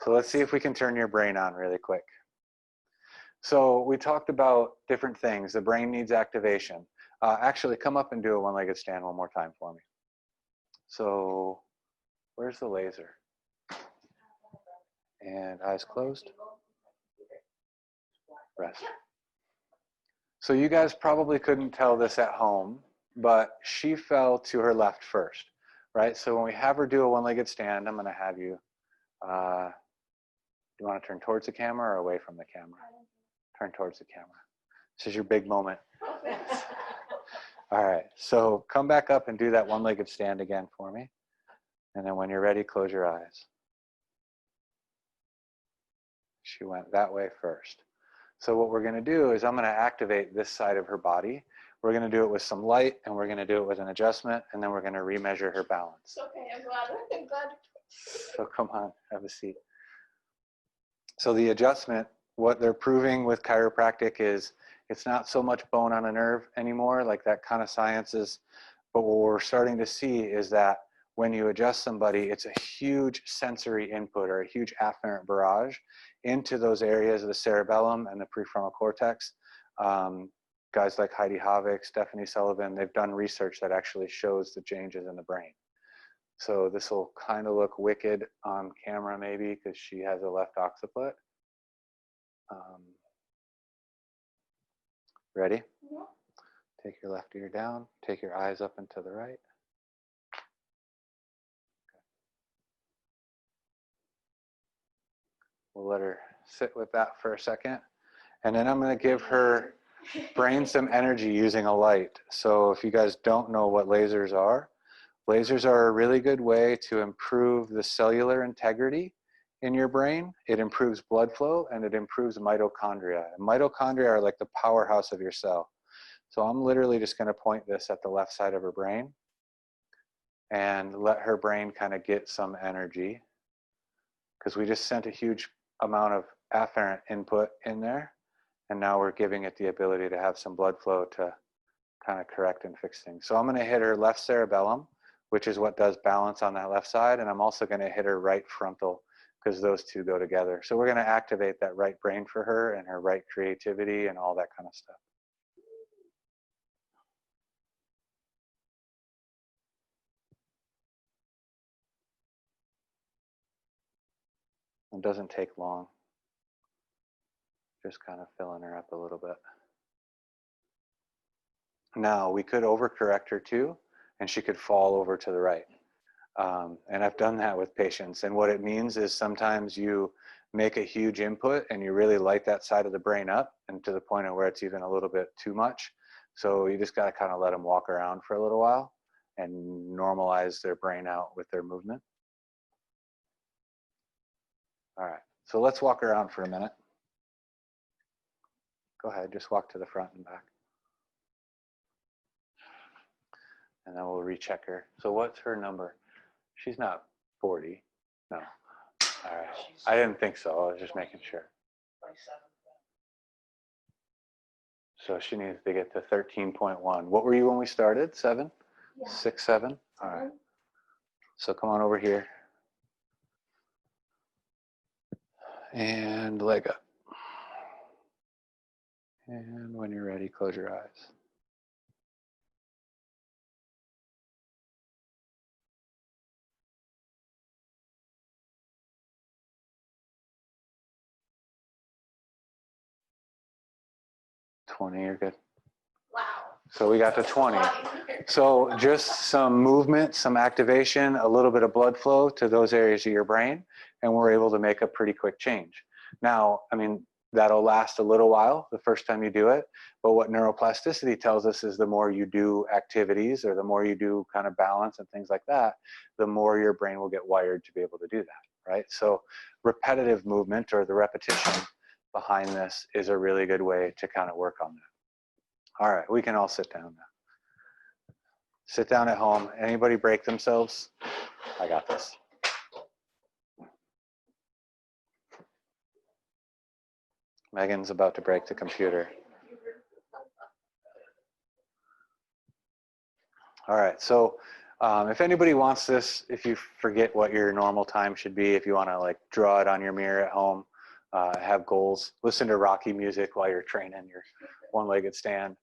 So let's see if we can turn your brain on really quick. So we talked about different things. The brain needs activation. Actually, come up and do a one-legged stand one more time for me. So where's the laser? And eyes closed. Rest. So you guys probably couldn't tell this at home, but she fell to her left first. right? So when we have her do a one-legged stand, I'm going to have you, do you want to turn towards the camera or away from the camera? Turn towards the camera. This is your big moment. All right, so come back up and do that one-legged stand again for me. And then when you're ready, close your eyes. She went that way first. So what we're going to do is I'm going to activate this side of her body. We're going to do it with some light, and we're going to do it with an adjustment, and then we're going to remeasure her balance. Okay, I'm glad. So come on, have a seat. So the adjustment, what they're proving with chiropractic is it's not so much bone on a nerve anymore, like that kind of science is, but what we're starting to see is that when you adjust somebody, it's a huge sensory input or a huge afferent barrage into those areas of the cerebellum and the prefrontal cortex. Guys like Heidi Havik, Stephanie Sullivan, they've done research that actually shows the changes in the brain. So this will kind of look wicked on camera maybe because she has a left occiput. Ready? Yeah. Take your left ear down, take your eyes up and to the right. We'll let her sit with that for a second. And then I'm going to give her brain some energy using a light. So if you guys don't know what lasers are a really good way to improve the cellular integrity in your brain. It improves blood flow and it improves mitochondria. And mitochondria are like the powerhouse of your cell. So I'm literally just going to point this at the left side of her brain and let her brain kind of get some energy, because we just sent a huge amount of afferent input in there, and now we're giving it the ability to have some blood flow to kind of correct and fix things. So I'm going to hit her left cerebellum, which is what does balance on that left side, and I'm also going to hit her right frontal because those two go together. So we're going to activate that right brain for her and her right creativity and all that kind of stuff. It doesn't take long. Just kind of filling her up a little bit. Now, we could overcorrect her too, and she could fall over to the right. And I've done that with patients. And what it means is sometimes you make a huge input and you really light that side of the brain up, and to the point of where it's even a little bit too much. So you just got to kind of let them walk around for a little while and normalize their brain out with their movement. All right, so let's walk around for a minute. Go ahead, just walk to the front and back. And then we'll recheck her. So what's her number? She's not 40. No. All right. I didn't think so. I was just making sure. So she needs to get to 13.1. What were you when we started? 7? Yeah. 6, 7? All right. So come on over here. And leg up. And when you're ready, close your eyes. You're good. Wow. So we got to 20. So just some movement, some activation, a little bit of blood flow to those areas of your brain, and we're able to make a pretty quick change. Now, I mean, that'll last a little while the first time you do it, but what neuroplasticity tells us is the more you do activities or the more you do kind of balance and things like that, the more your brain will get wired to be able to do that, right? So repetitive movement, or the repetition behind this, is a really good way to kind of work on that. All right, we can all sit down now. Sit down at home. Anybody break themselves? I got this. Megan's about to break the computer. All right, so if anybody wants this, if you forget what your normal time should be, if you want to like draw it on your mirror at home, have goals, listen to Rocky music while you're training your one-legged stand,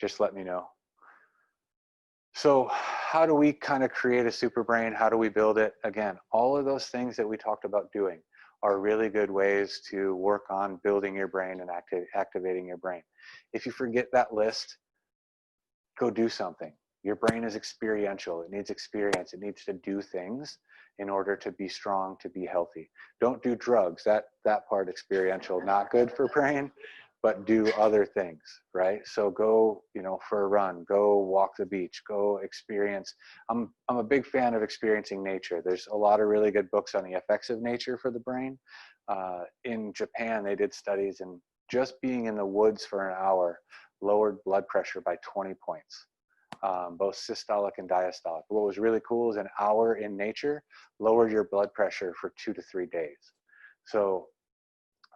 just let me know. So how do we kind of create a super brain? How do we build it? Again, all of those things that we talked about doing are really good ways to work on building your brain and activating your brain. If you forget that list, go do something. Your brain is experiential. It needs experience. It needs to do things in order to be strong, to be healthy. Don't do drugs. That part experiential, not good for brain, but do other things, right? So go, for a run, go walk the beach, go experience. I'm a big fan of experiencing nature. There's a lot of really good books on the effects of nature for the brain. In Japan, they did studies, and just being in the woods for an hour lowered blood pressure by 20 points. Both systolic and diastolic. What was really cool is an hour in nature lowered your blood pressure for 2 to 3 days. So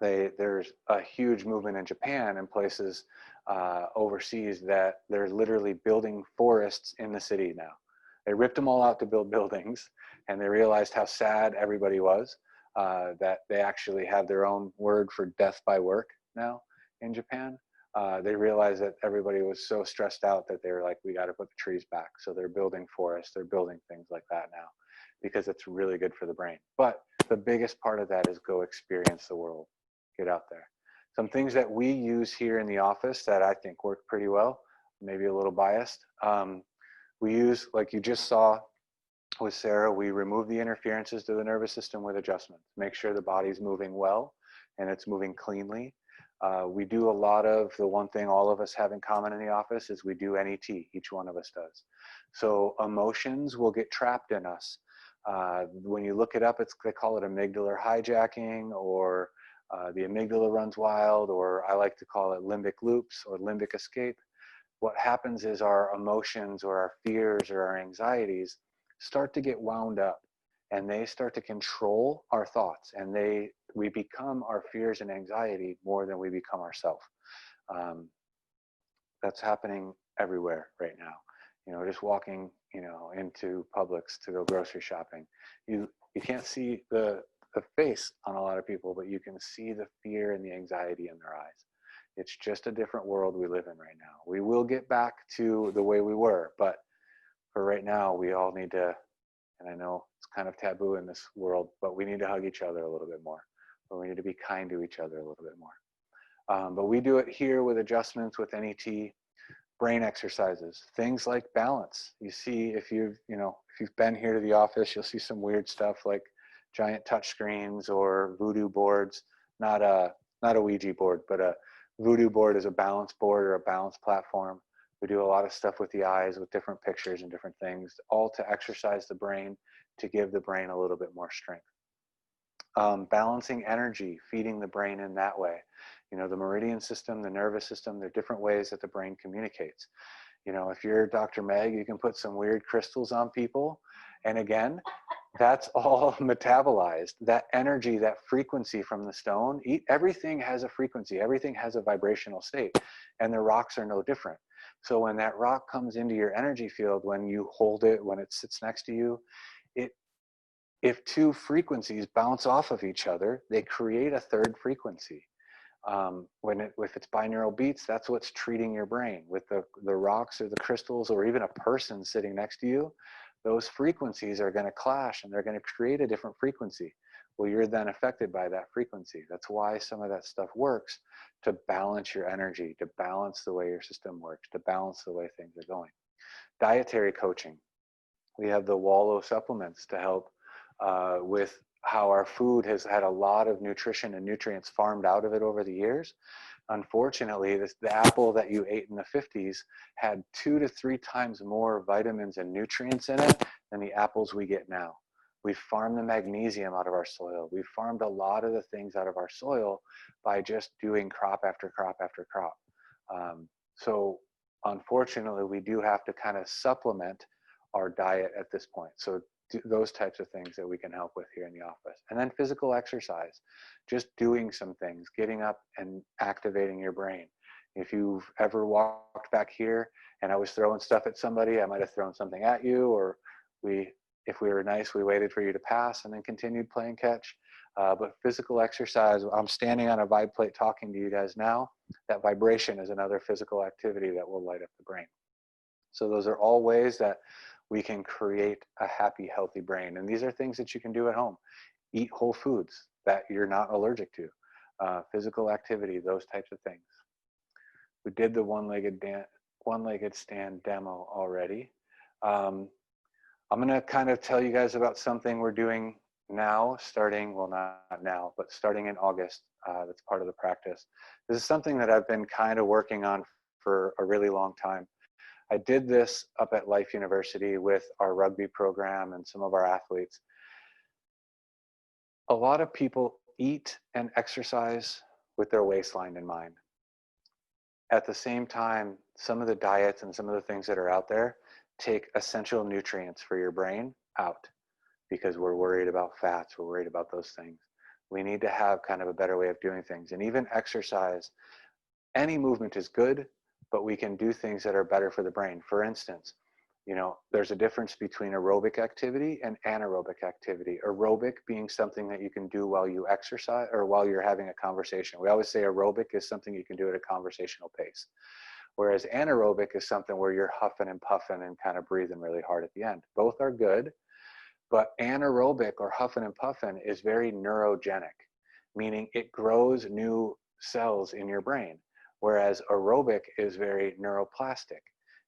there's a huge movement in Japan and places overseas that they're literally building forests in the city now. They ripped them all out to build buildings, and they realized how sad everybody was, that they actually have their own word for death by work now in Japan. They realized that everybody was so stressed out that they were like, we got to put the trees back. So they're building forests, they're building things like that now, because it's really good for the brain. But the biggest part of that is go experience the world, get out there. Some things that we use here in the office that I think work pretty well, maybe a little biased. We use, like you just saw with Sarah, we remove the interferences to the nervous system with adjustments. Make sure the body's moving well and it's moving cleanly. We do a lot of the one thing all of us have in common in the office is we do NET, each one of us does. So emotions will get trapped in us. When you look it up, they call it amygdala hijacking, or the amygdala runs wild, or I like to call it limbic loops or limbic escape. What happens is our emotions or our fears or our anxieties start to get wound up, and they start to control our thoughts, and we become our fears and anxiety more than we become ourselves. That's happening everywhere right now. Just walking, into Publix to go grocery shopping. You can't see the face on a lot of people, but you can see the fear and the anxiety in their eyes. It's just a different world we live in right now. We will get back to the way we were, but for right now, we all need to, and I know it's kind of taboo in this world, but we need to hug each other a little bit more, or we need to be kind to each other a little bit more. But we do it here with adjustments, with NET, brain exercises, things like balance. You see, if you've been here to the office, you'll see some weird stuff like giant touch screens or voodoo boards. Not a Ouija board, but a voodoo board is a balance board or a balance platform. We do a lot of stuff with the eyes, with different pictures and different things, all to exercise the brain, to give the brain a little bit more strength. Balancing energy, feeding the brain in that way. The meridian system, the nervous system, there are different ways that the brain communicates. If you're Dr. Meg, you can put some weird crystals on people. And again, that's all metabolized. That energy, that frequency from the stone, everything has a frequency, everything has a vibrational state, and the rocks are no different. So when that rock comes into your energy field, when you hold it, when it sits next to you, if two frequencies bounce off of each other, they create a third frequency. If it's binaural beats, that's what's treating your brain. With the rocks or the crystals or even a person sitting next to you, those frequencies are going to clash and they're going to create a different frequency. Well, you're then affected by that frequency. That's why some of that stuff works, to balance your energy, to balance the way your system works, to balance the way things are going. Dietary coaching. We have the Wallow supplements to help with how our food has had a lot of nutrition and nutrients farmed out of it over the years. Unfortunately, the apple that you ate in the 50s had 2 to 3 times more vitamins and nutrients in it than the apples we get now. We farmed the magnesium out of our soil. We farmed a lot of the things out of our soil by just doing crop after crop after crop. So unfortunately, we do have to kind of supplement our diet at this point. So those types of things that we can help with here in the office. And then physical exercise, just doing some things, getting up and activating your brain. If you've ever walked back here and I was throwing stuff at somebody, I might have thrown something at you, or if we were nice, we waited for you to pass and then continued playing catch. But physical exercise, I'm standing on a vibe plate talking to you guys now. That vibration is another physical activity that will light up the brain. So those are all ways that we can create a happy, healthy brain. And these are things that you can do at home. Eat whole foods that you're not allergic to. Physical activity, those types of things. We did the one-legged stand demo already. I'm going to kind of tell you guys about something we're doing now, starting, well, not now, but starting in August. That's part of the practice. This is something that I've been kind of working on for a really long time. I did this up at Life University with our rugby program and some of our athletes. A lot of people eat and exercise with their waistline in mind. At the same time, some of the diets and some of the things that are out there take essential nutrients for your brain out because we're worried about fats, we're worried about those things. We need to have kind of a better way of doing things. And even exercise, any movement is good, but we can do things that are better for the brain. For instance, you know, there's a difference between aerobic activity and anaerobic activity. Aerobic being something that you can do while you exercise or while you're having a conversation. We always say aerobic is something you can do at a conversational pace. Whereas anaerobic is something where you're huffing and puffing and kind of breathing really hard at the end. Both are good, but anaerobic or huffing and puffing is very neurogenic, meaning it grows new cells in your brain. Whereas aerobic is very neuroplastic,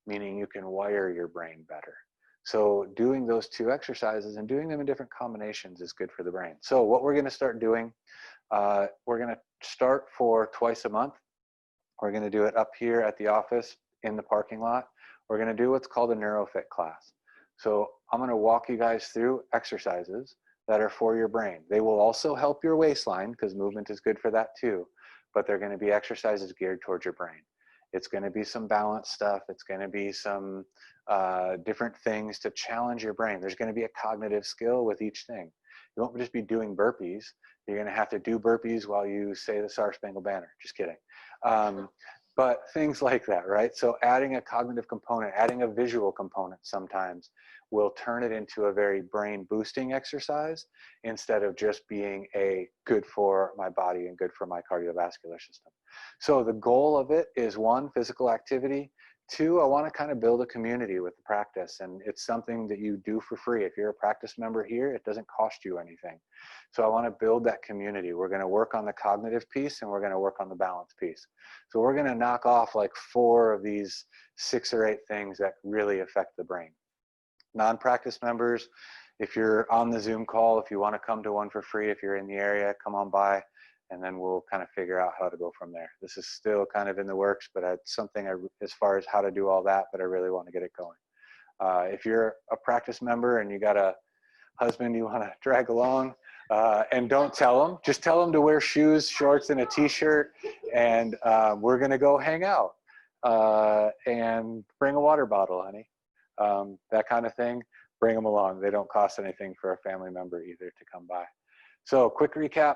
meaning you can wire your brain better. So doing those two exercises and doing them in different combinations is good for the brain. So what we're going to start doing, we're going to start for twice a month. We're going to do it up here at the office in the parking lot. We're going to do what's called a NeuroFit class. So I'm going to walk you guys through exercises that are for your brain. They will also help your waistline because movement is good for that too, but they're going to be exercises geared towards your brain. It's going to be some balance stuff. It's going to be some different things to challenge your brain. There's going to be a cognitive skill with each thing. You won't just be doing burpees. You're going to have to do burpees while you say the Star Spangled Banner. Just kidding. But things like that, right? So adding a cognitive component, adding a visual component sometimes will turn it into a very brain boosting exercise instead of just being a good for my body and good for my cardiovascular system. So the goal of it is 1, physical activity. 2, I want to kind of build a community with the practice, and it's something that you do for free. If you're a practice member here, it doesn't cost you anything. So I want to build that community. We're going to work on the cognitive piece and we're going to work on the balance piece. So we're going to knock off like 4 of these 6 or 8 things that really affect the brain. Non-practice members, if you're on the Zoom call, if you want to come to one for free, if you're in the area, come on by, and then we'll kind of figure out how to go from there. This is still kind of in the works, but it's something as far as how to do all that, but I really want to get it going. If you're a practice member and you got a husband you want to drag along, and don't tell them, just tell them to wear shoes, shorts, and a t-shirt, and we're going to go hang out and bring a water bottle, honey. That kind of thing, bring them along. They don't cost anything for a family member either to come by. So quick recap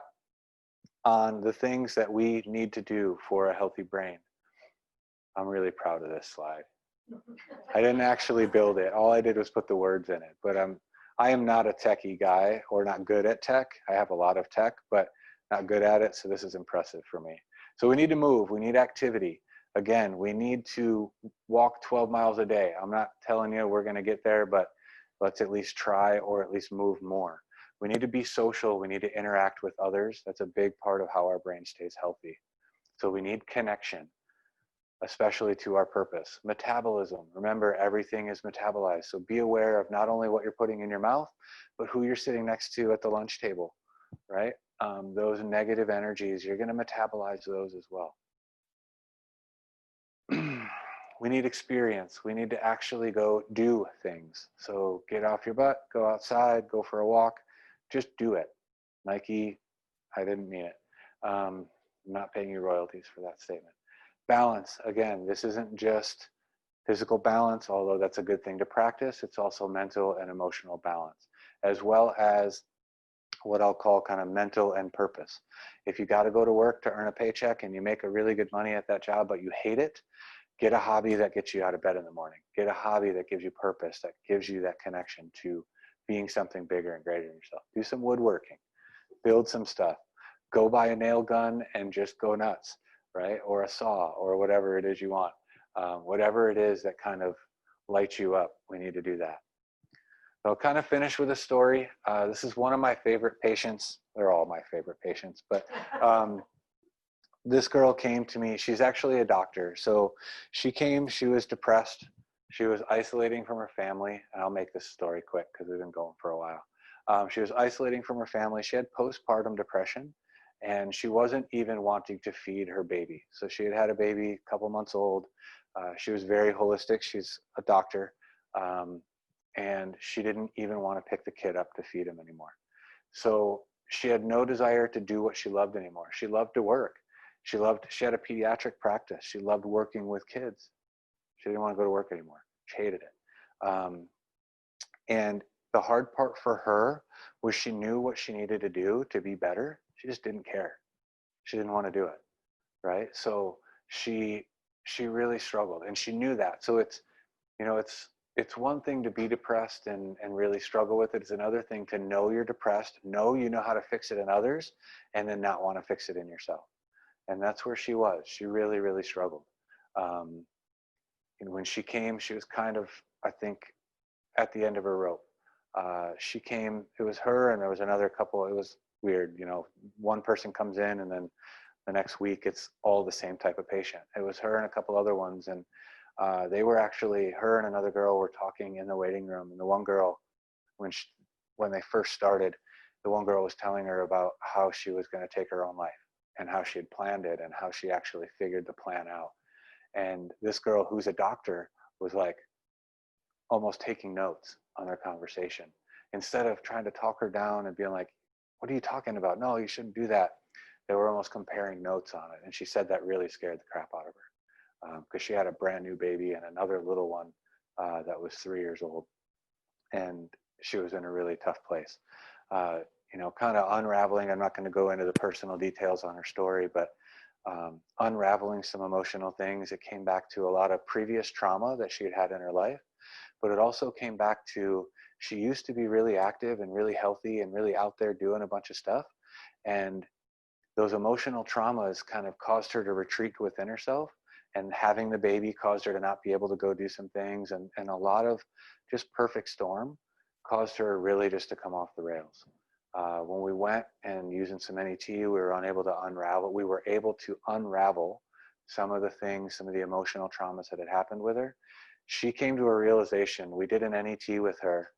on the things that we need to do for a healthy brain. I'm really proud of this slide. I didn't actually build it. All I did was put the words in it, but I am not a techie guy or not good at tech. I have a lot of tech, but not good at it. So this is impressive for me. So we need to move. We need activity. Again, we need to walk 12 miles a day. I'm not telling you we're going to get there, but let's at least try or at least move more. We need to be social. We need to interact with others. That's a big part of how our brain stays healthy. So we need connection, especially to our purpose. Metabolism. Remember, everything is metabolized. So be aware of not only what you're putting in your mouth, but who you're sitting next to at the lunch table, right? Those negative energies, you're going to metabolize those as well. We need experience. We need to actually go do things. So get off your butt, go outside, go for a walk, just do it. Nike, I didn't mean it. I'm not paying you royalties for that statement. Balance, again, this isn't just physical balance, although that's a good thing to practice. It's also mental and emotional balance, as well as what I'll call kind of mental and purpose. If you got to go to work to earn a paycheck and you make a really good money at that job, but you hate it, get a hobby that gets you out of bed in the morning. Get a hobby that gives you purpose, that gives you that connection to being something bigger and greater than yourself. Do some woodworking, build some stuff, go buy a nail gun and just go nuts, right? Or a saw or whatever it is you want. Whatever it is that kind of lights you up, we need to do that. So I'll kind of finish with a story. This is one of my favorite patients. They're all my favorite patients, but this girl came to me. She's actually a doctor. So she came, she was depressed. She was isolating from her family, and I'll make this story quick because we've been going for a while. She was isolating from her family. She had postpartum depression, and she wasn't even wanting to feed her baby. So she had had a baby a couple months old. She was very holistic. She's a doctor, and she didn't even want to pick the kid up to feed him anymore. So she had no desire to do what she loved anymore. She loved to work. She had a pediatric practice. She loved working with kids. She didn't want to go to work anymore. She hated it. And the hard part for her was she knew what she needed to do to be better. She just didn't care. She didn't want to do it, right? So she really struggled, and she knew that. So it's one thing to be depressed and really struggle with it. It's another thing to know you're depressed, know you know how to fix it in others, and then not want to fix it in yourself. And that's where she was. She really, really struggled. And when she came, she was kind of, I think, at the end of her rope. She came, it was her and there was another couple. It was weird, one person comes in and then the next week it's all the same type of patient. It was her and a couple other ones, and they were actually, her and another girl were talking in the waiting room, and the one girl, when they first started, the one girl was telling her about how she was going to take her own life and how she had planned it and how she actually figured the plan out. And this girl, who's a doctor, was like almost taking notes on their conversation. Instead of trying to talk her down and being like, what are you talking about? No, you shouldn't do that. They were almost comparing notes on it. And she said that really scared the crap out of her because she had a brand new baby and another little one that was 3 years old. And she was in a really tough place. Kind of unraveling. I'm not going to go into the personal details on her story, but unraveling some emotional things. It came back to a lot of previous trauma that she had had in her life, but it also came back to, she used to be really active and really healthy and really out there doing a bunch of stuff. And those emotional traumas kind of caused her to retreat within herself, and having the baby caused her to not be able to go do some things. And a lot of just perfect storm caused her really just to come off the rails. When we went and using some NET, we were able to unravel some of the things, some of the emotional traumas that had happened with her. She came to a realization. We did an NET with her,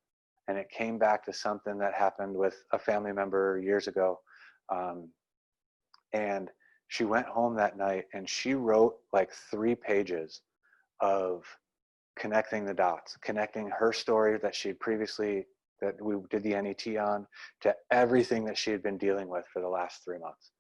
and it came back to something that happened with a family member years ago. And she went home that night and she wrote like 3 pages of connecting the dots, connecting her story that she had previously, that we did the NET on, to everything that she had been dealing with for the last 3 months.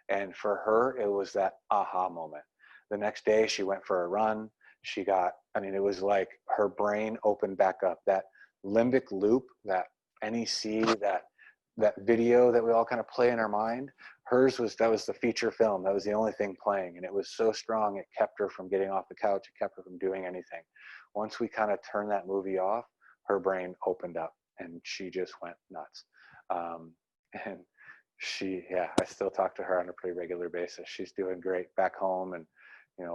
And for her, it was that aha moment. The next day she went for a run. It was like her brain opened back up. That limbic loop, that NEC, that video that we all kind of play in our mind, that was the feature film. That was the only thing playing. And it was so strong, it kept her from getting off the couch. It kept her from doing anything. Once we kind of turned that movie off, her brain opened up and she just went nuts. And I still talk to her on a pretty regular basis. She's doing great back home, and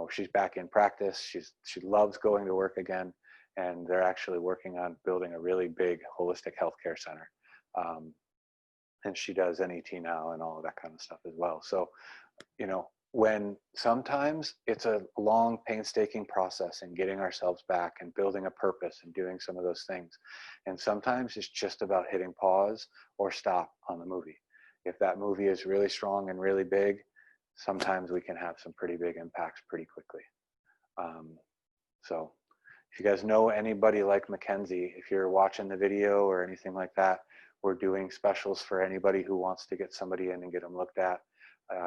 she's back in practice. She loves going to work again, and they're actually working on building a really big holistic healthcare center. And she does NET now and all of that kind of stuff as well. So, when sometimes it's a long, painstaking process in getting ourselves back and building a purpose and doing some of those things. And sometimes it's just about hitting pause or stop on the movie. If that movie is really strong and really big, sometimes we can have some pretty big impacts pretty quickly. So if you guys know anybody like Mackenzie, if you're watching the video or anything like that, we're doing specials for anybody who wants to get somebody in and get them looked at.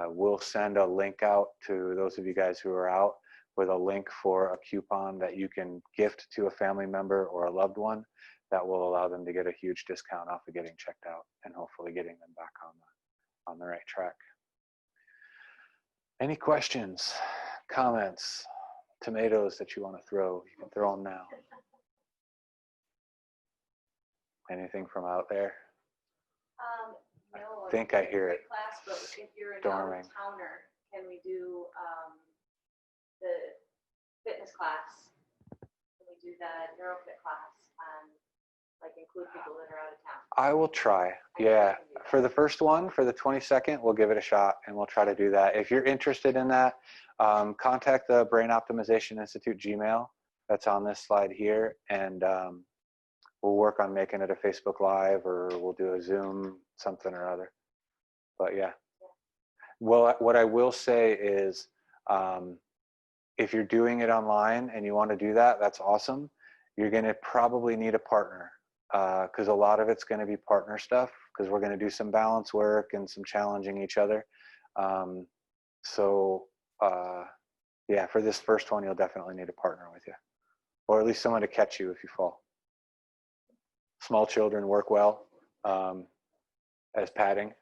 We'll send a link out to those of you guys who are out with a link for a coupon that you can gift to a family member or a loved one that will allow them to get a huge discount off of getting checked out and hopefully getting them back on the right track. Any questions, comments, tomatoes that you want to throw? You can throw them now. Anything from out there? No, I think I hear it. Class, but if you're an Storming. out-of-towner, can we do the fitness class? Can we do the NeuroFit class and include people that are out of town? I will try. Yeah. For the first one, for the 22nd, we'll give it a shot and we'll try to do that. If you're interested in that, contact the Brain Optimization Institute Gmail. that's on this slide here, and we'll work on making it a Facebook Live, or we'll do a Zoom, something or other. But yeah. Well, what I will say is, if you're doing it online and you want to do that, that's awesome. You're going to probably need a partner, because a lot of it's going to be partner stuff, because we're going to do some balance work and some challenging each other. Yeah, for this first one, you'll definitely need a partner with you, or at least someone to catch you if you fall. Small children work well as padding.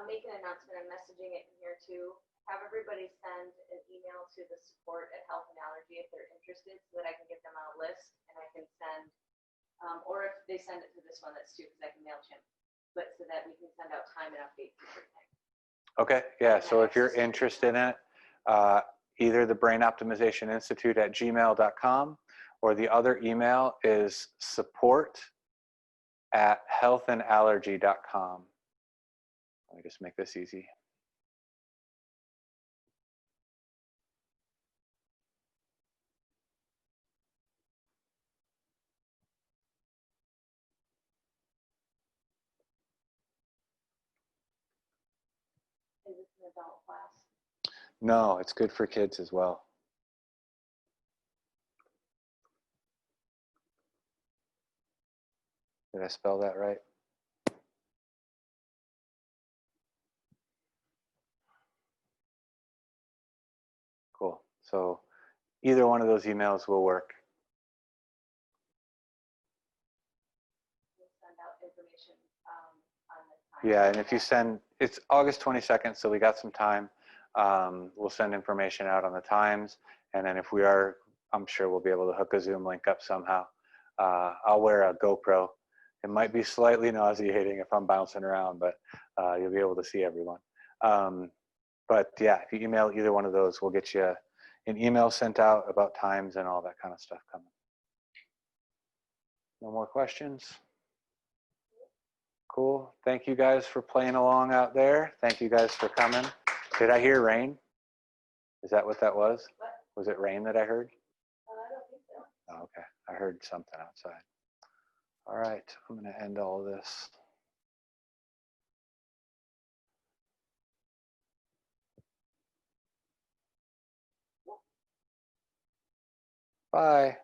Make an announcement. I'm messaging it in here too. Have everybody send an email to the support at Health and Allergy if they're interested, so that I can get them on a list and I can send, or if they send it to this one, that's too, because I can MailChimp, but so that we can send out time and updates and everything. Okay, yeah, so if you're interested in it, either the Brain Optimization Institute at gmail.com, or the other email is support@healthandallergy.com. Let me just make this easy. Is this an adult class? No, it's good for kids as well. Did I spell that right? Cool. So either one of those emails will work. We'll send out information on the time. Yeah, and if you send, it's August 22nd, so we got some time. We'll send information out on the times, and then if we are, I'm sure we'll be able to hook a Zoom link up somehow. I'll wear a GoPro. It might be slightly nauseating if I'm bouncing around, but you'll be able to see everyone. But yeah, if you email either one of those, we'll get you an email sent out about times and all that kind of stuff coming. No more questions? Cool. Thank you guys for playing along out there. Thank you guys for coming. Did I hear rain? Is that what that was? What? Was it rain that I heard? I don't think so. Oh, okay. I heard something outside. All right. I'm going to end all of this. Bye.